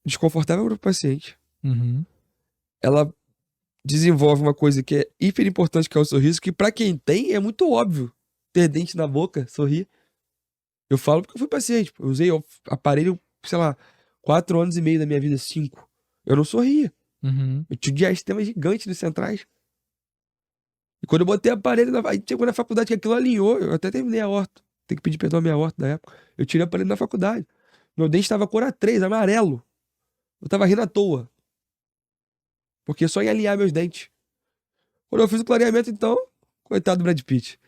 desconfortável para o paciente, Uhum. ela desenvolve uma coisa que é hiper importante, que é o sorriso, que pra quem tem é muito óbvio. Ter dente na boca, sorrir. Eu falo porque eu fui paciente, pô. Eu usei o aparelho, sei lá, 4 anos e meio da minha vida, 5. Eu não sorria. Uhum. Eu tinha um diastema gigante nos centrais. E quando eu botei aparelho, aí chegou na faculdade que aquilo alinhou, eu até terminei a horta. Tem que pedir perdão à minha horta da época. Eu tirei o aparelho na faculdade. Meu dente estava cor A3, amarelo. Eu tava rindo à toa. Porque só em alinhar meus dentes. Quando eu fiz o clareamento, então, coitado do Brad Pitt.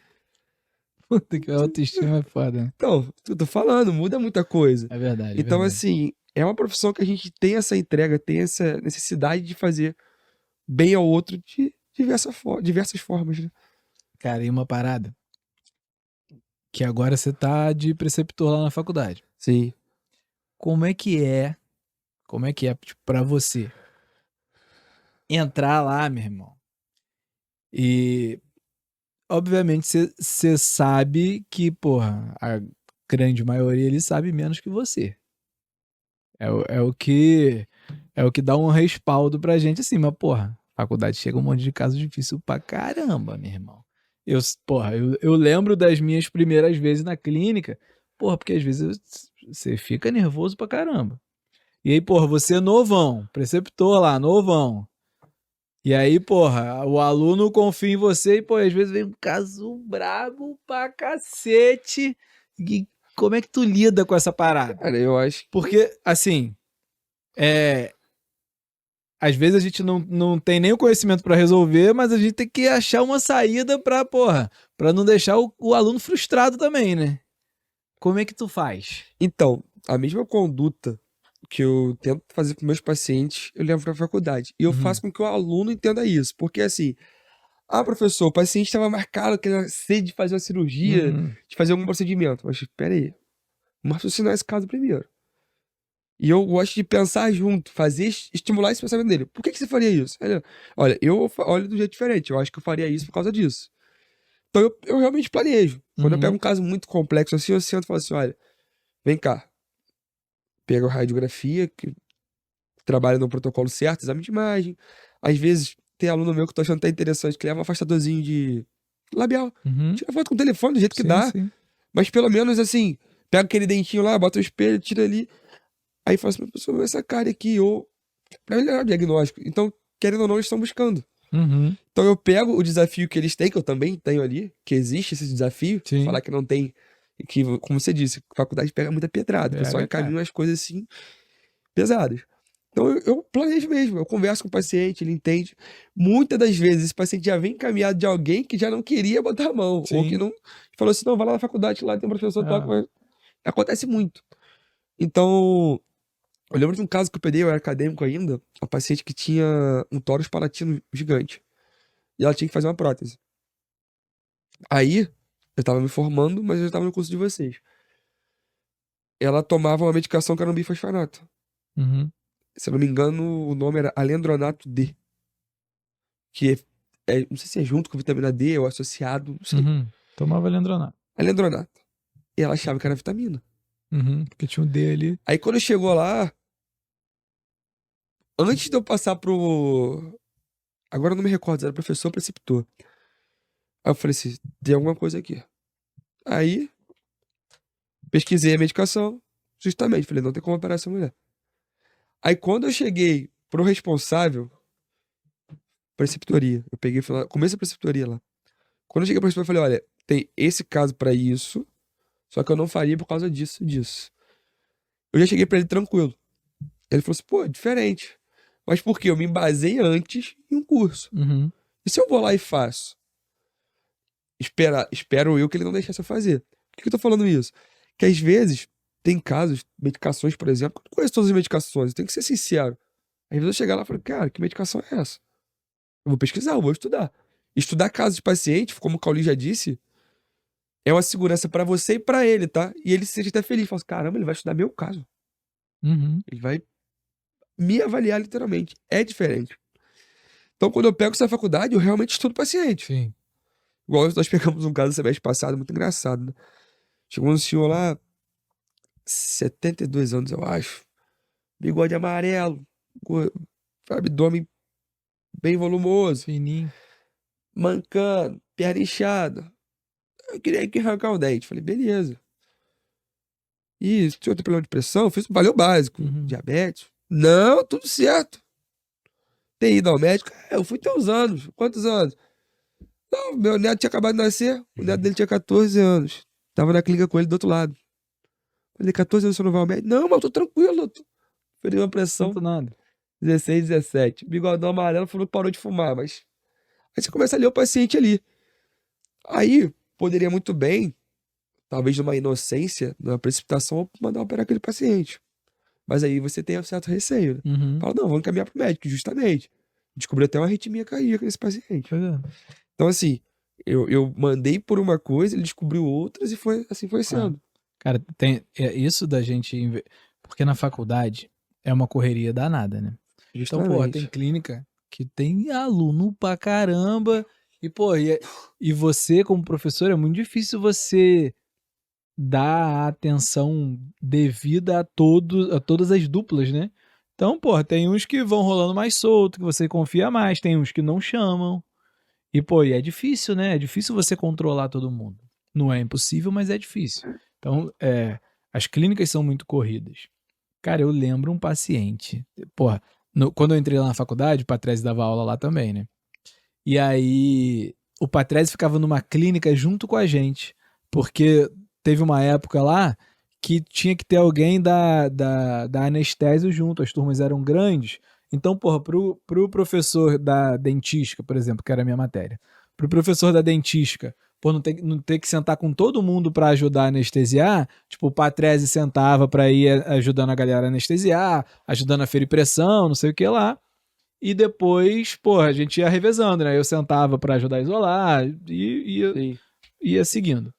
Puta que a autoestima é foda, né? Então, eu tô falando, muda muita coisa. É verdade, é Então, verdade. assim, é uma profissão que a gente tem essa entrega, tem essa necessidade de fazer bem ao outro de diversas formas, né? Cara, e uma parada que agora você tá de preceptor lá na faculdade. Sim. Como é que é? Como é que é, tipo, pra você entrar lá, meu irmão? E, obviamente, você sabe que, porra, a grande maioria ele sabe menos que você. É o que dá um respaldo pra gente, assim, mas, porra, faculdade chega um monte de caso difícil pra caramba, meu irmão. Porra, eu lembro das minhas primeiras vezes na clínica, porra, porque às vezes você fica nervoso pra caramba. E aí, porra, você é novão, preceptor lá, novão. E aí, porra, o aluno confia em você e, pô, às vezes vem um caso brabo pra cacete. E como é que tu lida com essa parada? Cara, eu acho que. Porque, assim, é, às vezes a gente não tem nem o conhecimento pra resolver, mas a gente tem que achar uma saída pra, porra, pra não deixar o aluno frustrado também, né? Como é que tu faz? Então, a mesma conduta que eu tento fazer com meus pacientes, eu levo pra faculdade. E eu faço Uhum. com que o aluno entenda isso. Porque, assim, Ah, professor, o paciente estava marcado, aquela sede de fazer uma cirurgia, de fazer algum procedimento. Mas, pera aí, vamos raciocinar esse caso primeiro. E eu gosto de pensar junto, estimular esse pensamento dele. Por que você faria isso? Olha, eu olho de um jeito diferente, eu acho que eu faria isso por causa disso. Então eu realmente planejo. Quando eu pego um caso muito complexo assim, eu sento e falo assim, olha, vem cá. Pega a radiografia, que trabalha no protocolo certo, exame de imagem. Às vezes tem aluno meu que eu tô achando até interessante, que leva um afastadorzinho de labial. Tira foto com o telefone do jeito que dá. Sim. Mas pelo menos assim, pega aquele dentinho lá, bota o espelho, tira ali. Aí fala assim, professor, essa cara aqui, ou pra melhorar o diagnóstico. Então, querendo ou não, eles estão buscando. Então eu pego o desafio que eles têm, que eu também tenho ali, que existe esse desafio, Sim. falar que não tem, que, como você disse, a faculdade pega muita pedrada, o pessoal encaminha umas coisas assim, pesadas. Então eu planejo mesmo, eu converso com o paciente, ele entende. Muitas das vezes esse paciente já vem encaminhado de alguém que já não queria botar a mão, ou que não, falou assim, não, vai lá na faculdade, lá tem um professor, toca, mas acontece muito. Então, eu lembro de um caso que eu peguei, eu era acadêmico ainda, uma paciente que tinha um tórax palatino gigante. E ela tinha que fazer uma prótese. Aí, eu tava me formando, mas eu já tava no curso de vocês. Ela tomava uma medicação que era um bifosfonato. Se eu não me engano, o nome era Alendronato D. Que não sei se é junto com vitamina D ou associado, não sei. Tomava alendronato. Alendronato. E ela achava que era vitamina. Porque tinha um D ali. Aí quando chegou lá, antes de eu passar pro... Agora eu não me recordo, era professor ou preceptor. Aí eu falei assim, tem alguma coisa aqui. Aí, pesquisei a medicação, justamente. Falei, não tem como operar essa mulher. Aí quando eu cheguei pro responsável, preceptoria, eu peguei, comecei a preceptoria lá. Quando eu cheguei pro responsável, eu falei, olha, tem esse caso pra isso, só que eu não faria por causa disso. Eu já cheguei pra ele tranquilo. Ele falou assim, pô, diferente. Mas por quê? Eu me embasei antes em um curso. E se eu vou lá e faço? Espero eu que ele não deixasse eu fazer. Por que eu tô falando isso? Que às vezes tem casos, medicações, por exemplo, eu não conheço todas as medicações, eu tenho que ser sincero. Às vezes eu chegar lá e falo, cara, que medicação é essa? Eu vou pesquisar, eu vou estudar. Estudar casos de paciente, como o Cauli já disse, é uma segurança pra você e pra ele, tá? E ele se sente até feliz. Fala assim, caramba, ele vai estudar meu caso. Ele vai me avaliar literalmente. É diferente. Então, quando eu pego essa faculdade, eu realmente estudo paciente. Sim. Igual nós pegamos um caso no semestre passado, muito engraçado, né? Chegou um senhor lá, 72 anos, eu acho. Bigode amarelo, abdômen bem volumoso, Fininho. mancando, perna inchada. Eu queria que arrancar o dente. Falei, beleza. E se o senhor tem problema de pressão, fiz valeu o básico. Diabetes? Não, tudo certo. Tem ido ao médico? Eu fui ter uns anos. Quantos anos? Não, meu neto tinha acabado de nascer. O neto dele tinha 14 anos. Tava na clínica com ele do outro lado. Falei, 14 anos você não vai ao médico? Não, mas eu tô tranquilo. Perdi uma pressão. Não nada. 16, 17. Bigodão amarelo falou que parou de fumar, mas... Aí você começa a ler o paciente ali. Aí, poderia muito bem, talvez numa inocência, numa precipitação, mandar operar aquele paciente. Mas aí você tem um certo receio, né? Fala, não, vou encaminhar pro médico, justamente. Descobri até uma arritmia cardíaca nesse paciente. Então, assim, eu mandei por uma coisa, ele descobriu outras e assim foi sendo. Cara, tem isso da gente... Porque na faculdade é uma correria danada, né? Justamente. Então, pô, tem clínica que tem aluno pra caramba. E, pô, e você, como professor, é muito difícil você dar a atenção devida a todas as duplas, né? Então, pô, tem uns que vão rolando mais solto, que você confia mais, tem uns que não chamam. E, pô, e é difícil, né? É difícil você controlar todo mundo. Não é impossível, mas é difícil. Então, as clínicas são muito corridas. Cara, eu lembro um paciente, porra, quando eu entrei lá na faculdade, o Patrese dava aula lá também, né? E aí, o Patrese ficava numa clínica junto com a gente, porque teve uma época lá que tinha que ter alguém da anestésio junto, as turmas eram grandes. Então, porra, pro professor da dentística, por exemplo, que era a minha matéria, pro professor da dentística, por não ter que sentar com todo mundo pra ajudar a anestesiar, tipo, o Patrese sentava pra ir ajudando a galera a anestesiar, ajudando a ferir pressão, não sei o que lá. E depois, porra, a gente ia revezando, né? Eu sentava pra ajudar a isolar e Sim. ia seguindo.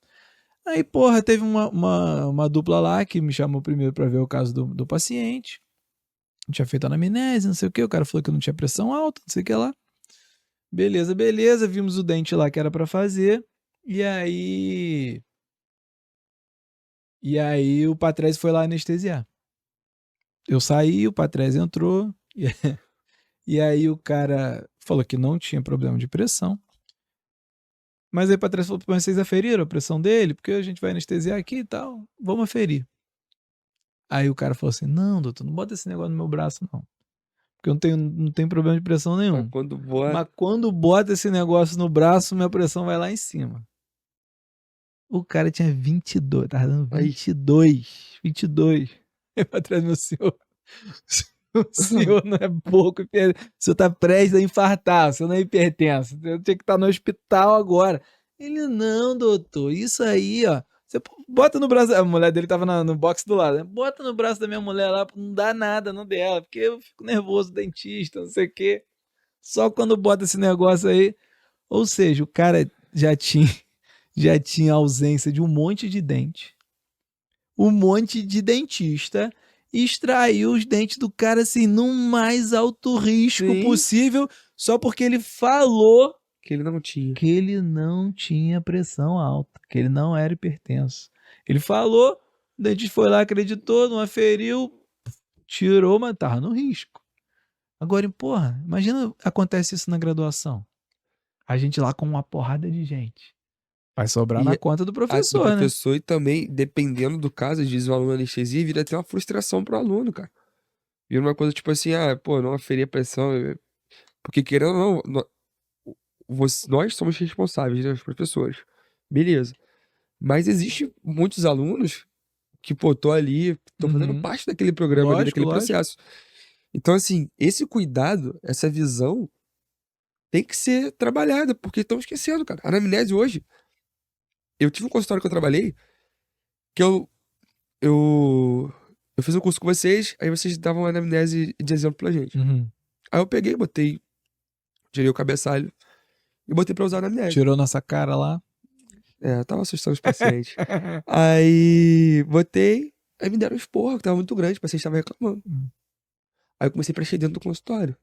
Aí, porra, teve uma dupla lá que me chamou primeiro pra ver o caso do paciente. Tinha feito anamnese, não sei o que. O cara falou que eu não tinha pressão alta, não sei o que lá. Beleza, beleza. Vimos o dente lá que era pra fazer. E aí o Patrese foi lá anestesiar. Eu saí, o Patrese entrou. E aí o cara falou que não tinha problema de pressão. Mas aí o Patrese falou, mas vocês aferiram a pressão dele? Porque a gente vai anestesiar aqui e tal. Vamos aferir. Aí o cara falou assim, não, doutor, não bota esse negócio no meu braço, não. Porque eu não tenho problema de pressão Mas nenhum. quando bota. Mas quando bota esse negócio no braço, minha pressão vai lá em cima. O cara tinha 22, tava dando Aí. 22. 22. Aí pra trás, meu senhor. O senhor não é pouco. O senhor tá prestes a infartar. O senhor não é hipertenso. Eu tinha que estar no hospital agora. Ele, não, doutor. Isso aí, ó. Você bota no braço. A mulher dele tava no box do lado, né? Bota no braço da minha mulher lá, não dá nada no dela, porque eu fico nervoso, dentista, não sei o quê. Só quando bota esse negócio aí. Ou seja, o cara já tinha ausência de um monte de dente, um monte de dentista, e extraiu os dentes do cara assim, no mais alto risco Sim. possível, só porque ele falou Que ele não tinha. que ele não tinha pressão alta, que ele não era hipertenso. Ele falou, o dentista foi lá, acreditou, não aferiu, tirou, mas tava no risco. Agora, porra, imagina acontece isso na graduação. A gente lá com uma porrada de gente. Vai sobrar na E conta do do professor, né? professor, e também, dependendo do caso, às vezes o aluno anestesia vira até uma frustração pro aluno, cara. Vira uma coisa tipo assim, pô, não aferi a pressão. Porque querendo ou não, nós somos responsáveis, né, os professores. Beleza. Mas existe muitos alunos que, pô, tô ali, tô fazendo Uhum. parte daquele programa ali, Lógico, daquele lógico. processo. Então, assim, esse cuidado, essa visão tem que ser trabalhada, porque estão esquecendo, cara. A anamnese hoje, eu tive um consultório que eu trabalhei, que eu fiz um curso com vocês, aí vocês davam anamnese de exemplo pra gente. Uhum. Aí eu peguei, tirei o cabeçalho e botei pra usar a anamnese. Tirou nossa cara lá. Tava assustando os pacientes. Aí botei, aí me deram um esporro, que tava muito grande, o paciente tava reclamando. Aí eu comecei a preencher dentro do consultório.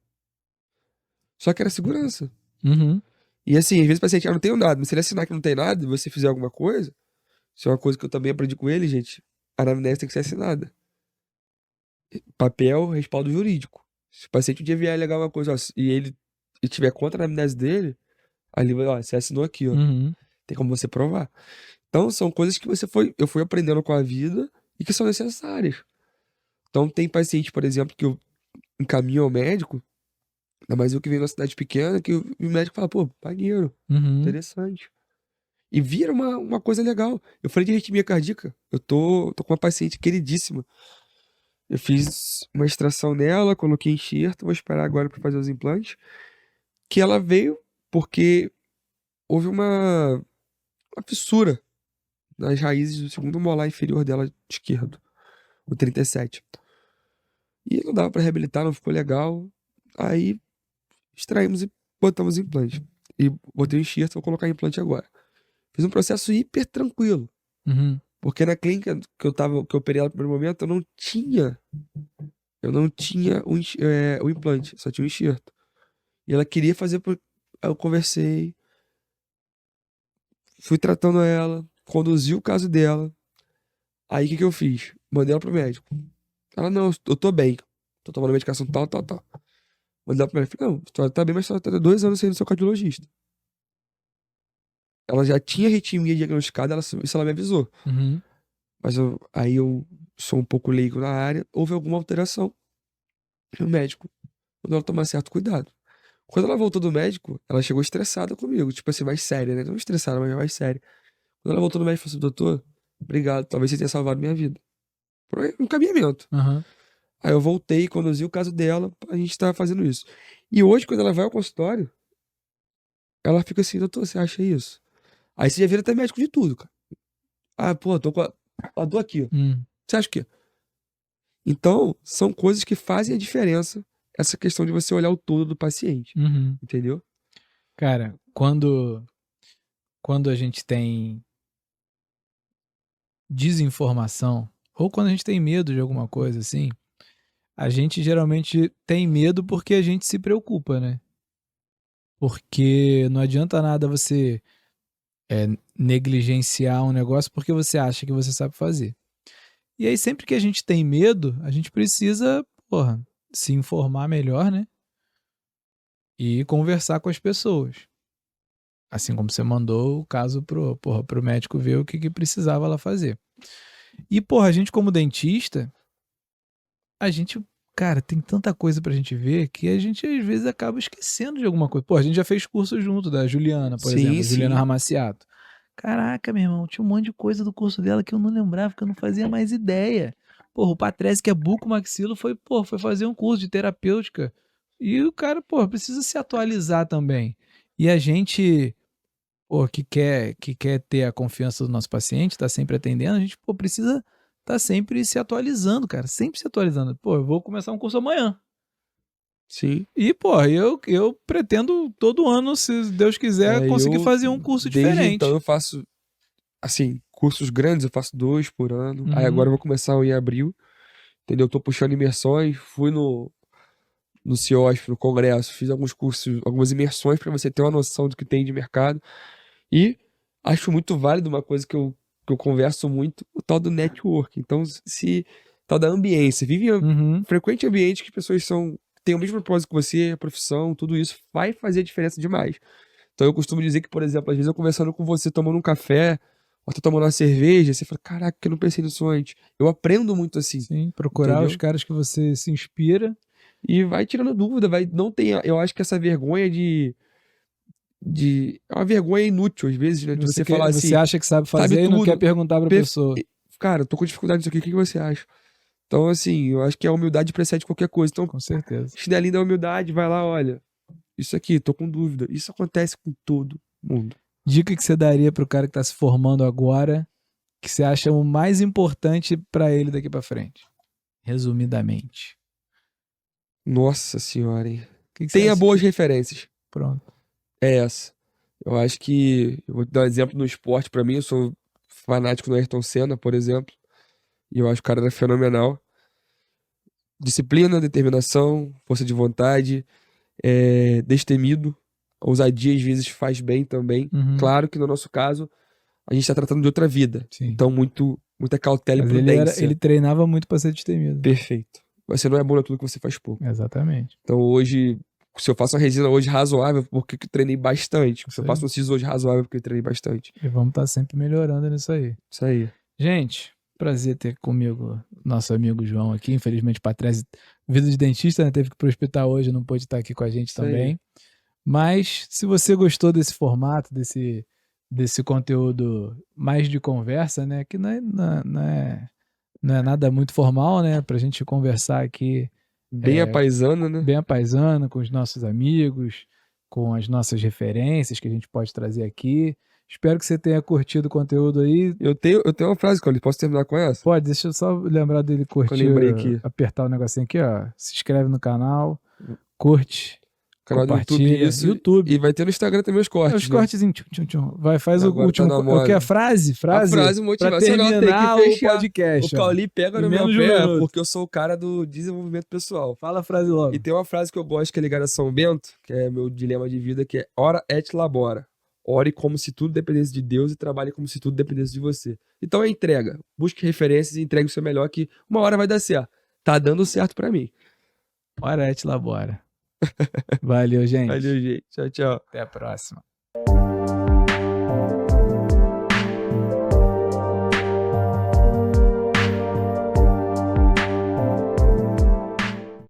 Só que era segurança. Uhum. E assim, às vezes o paciente, não tenho nada, mas se ele assinar que não tem nada e você fizer alguma coisa, isso é uma coisa que eu também aprendi com ele, gente, a anamnese tem que ser assinada. Papel, respaldo jurídico. Se o paciente um dia vier alegar uma coisa, ó, e ele tiver contra a anamnese dele, ali, ó, você assinou aqui, ó. Uhum. Tem como você provar. Então, são coisas que eu fui aprendendo com a vida e que são necessárias. Então, tem paciente, por exemplo, que eu encaminho ao médico, ainda mais eu que venho numa cidade pequena, que o médico fala, pô, pagueiro, Uhum. interessante. E vira uma coisa legal. Eu falei de arritmia cardíaca, eu tô com uma paciente queridíssima. Eu fiz uma extração nela, coloquei enxerto, vou esperar agora para fazer os implantes. Que ela veio porque houve uma fissura nas raízes do segundo molar inferior dela esquerdo, o 37. E não dava pra reabilitar, não ficou legal. Aí extraímos e botamos implante. E botei o enxerto, vou colocar implante agora. Fiz um processo hiper tranquilo. Uhum. Porque na clínica que eu operei ela no primeiro momento, eu não tinha o implante, só tinha o enxerto. E ela queria fazer, aí eu conversei, fui tratando ela, conduzi o caso dela. Aí o que que eu fiz? Mandei ela pro médico. Ela, não, eu tô bem. Tô tomando medicação tal, tal, tal. Mandei ela pro médico. Falei, não, você tá bem, mas você tá 2 anos sem ir no seu cardiologista. Ela já tinha arritmia diagnosticada, isso ela me avisou. Uhum. Mas aí eu sou um pouco leigo na área, houve alguma alteração. E o médico mandou ela tomar certo cuidado. Quando ela voltou do médico, ela chegou estressada comigo, tipo assim, mais séria, né? Não estressada, mas mais séria. Quando ela voltou do médico, falou assim, doutor, obrigado, talvez você tenha salvado minha vida. Foi um encaminhamento. Uhum. Aí eu voltei, conduzi o caso dela, a gente tá fazendo isso. E hoje, quando ela vai ao consultório, ela fica assim, doutor, você acha isso? Aí você já vira até médico de tudo, cara. Pô, tô com a dor aqui, ó. Uhum. Você acha o quê? Então, são coisas que fazem a diferença. essa questão de você olhar o todo do paciente, Uhum. entendeu? Cara, quando a gente tem desinformação, ou quando a gente tem medo de alguma coisa assim, a gente geralmente tem medo porque a gente se preocupa, né? Porque não adianta nada você negligenciar um negócio porque você acha que você sabe fazer. E aí, sempre que a gente tem medo, a gente precisa, porra, se informar melhor, né? E conversar com as pessoas. Assim como você mandou o caso pro médico ver o que precisava lá fazer. E, porra, a gente como dentista, a gente, cara, tem tanta coisa pra gente ver que a gente às vezes acaba esquecendo de alguma coisa. Pô, a gente já fez curso junto da Juliana, por exemplo, Sim, Juliana sim. Ramaciato. Caraca, meu irmão, tinha um monte de coisa do curso dela que eu não lembrava, que eu não fazia mais ideia. Porra, o Patrese, que é bucomaxilo, foi fazer um curso de terapêutica. E o cara, pô, precisa se atualizar também. E a gente, pô, que quer ter a confiança do nosso paciente, tá sempre atendendo, a gente, pô, precisa tá sempre se atualizando, cara, sempre se atualizando. Pô, eu vou começar um curso amanhã. Sim. E, pô, eu pretendo todo ano, se Deus quiser, conseguir Eu, fazer um curso desde então, diferente. eu faço, assim, cursos grandes, eu faço 2 por ano. Aí Uhum. agora eu vou começar em abril, entendeu? Eu tô puxando imersões, fui no CIOSP, no congresso, fiz alguns cursos, algumas imersões para você ter uma noção do que tem de mercado. E acho muito válido uma coisa que eu converso muito, o tal do network. Então, se tal da ambiência, vive em Uhum. frequente ambiente que as pessoas têm o mesmo propósito que você, a profissão, tudo isso vai fazer diferença demais. Então eu costumo dizer que, por exemplo, às vezes eu conversando com você, tomando um café, ou tô tomando uma cerveja, você fala, caraca, que eu não pensei nisso antes. Eu aprendo muito assim, Sim, procurar os entendeu? caras que você se inspira. E vai tirando dúvida, vai, não tem, eu acho que essa vergonha é uma vergonha inútil às vezes, né? De você falar Você assim, acha que sabe sabe fazer e não quer tudo, perguntar pra perfe- pessoa. cara, tô com dificuldade nisso aqui, o que que você acha? Então, assim, eu acho que a humildade precede qualquer coisa. Então, Com certeza. chinelinho da humildade, vai lá, olha, isso aqui, tô com dúvida. Isso acontece com todo mundo. Dica que você daria pro cara que tá se formando agora, que você acha o mais importante pra ele daqui pra frente? Resumidamente. Nossa senhora, hein? O que você Tenha acha boas que... referências. Pronto. É essa. Eu acho que. Eu vou te dar um exemplo no esporte pra mim. Eu sou fanático do Ayrton Senna, por exemplo. E eu acho que o cara era fenomenal. Disciplina, determinação, força de vontade, destemido. Ousadia às vezes faz bem também. Uhum. Claro que no nosso caso, a gente está tratando de outra vida. Sim. Então, muita cautela e Mas ele prudência. treinava muito pra ser destemido. Perfeito. Você não é bom naquilo que você faz pouco. Exatamente. Então, hoje, se eu faço uma resina hoje razoável, porque eu treinei bastante. Se Isso eu aí. faço um siso hoje razoável, porque eu treinei bastante. E vamos estar sempre melhorando nisso aí. Isso aí. Gente, prazer ter comigo nosso amigo João aqui. Infelizmente, Patrese, vida de dentista, né? Teve que ir pro hospital hoje, não pôde estar aqui com a gente Isso aí. também. Mas se você gostou desse formato, desse conteúdo mais de conversa, né? Que não é nada muito formal, né? Pra gente conversar aqui Bem apaisando, né? bem apaisando com os nossos amigos, com as nossas referências que a gente pode trazer aqui. Espero que você tenha curtido o conteúdo aí. Eu tenho uma frase, Cauê. Posso terminar com essa? Pode, deixa eu só lembrar dele Que eu curtir, lembrei aqui. apertar o negocinho aqui, ó. Se inscreve no canal, curte, Canal do YouTube, compartilha. isso. YouTube. E vai ter no Instagram também os Os cortes, né? cortezinhos, tchum, tchum, tchum. Vai, faz o Agora tá último. na O que é moda. frase? A Frase frase pra motivacional tem que terminar o fechar. O podcast, ó. Cauli pega Em no meu menos de um pé, minuto. porque eu sou o cara do desenvolvimento pessoal. Fala a frase logo. E tem uma frase que eu gosto que é ligada a São Bento, que é meu dilema de vida, que é ora et labora. Ore como se tudo dependesse de Deus e trabalhe como se tudo dependesse de você. Então é entrega. Busque referências e entregue o seu melhor que uma hora vai dar certo. Tá dando certo pra mim. Ora et labora. Valeu, gente. Valeu, gente. Tchau, tchau. Até a próxima.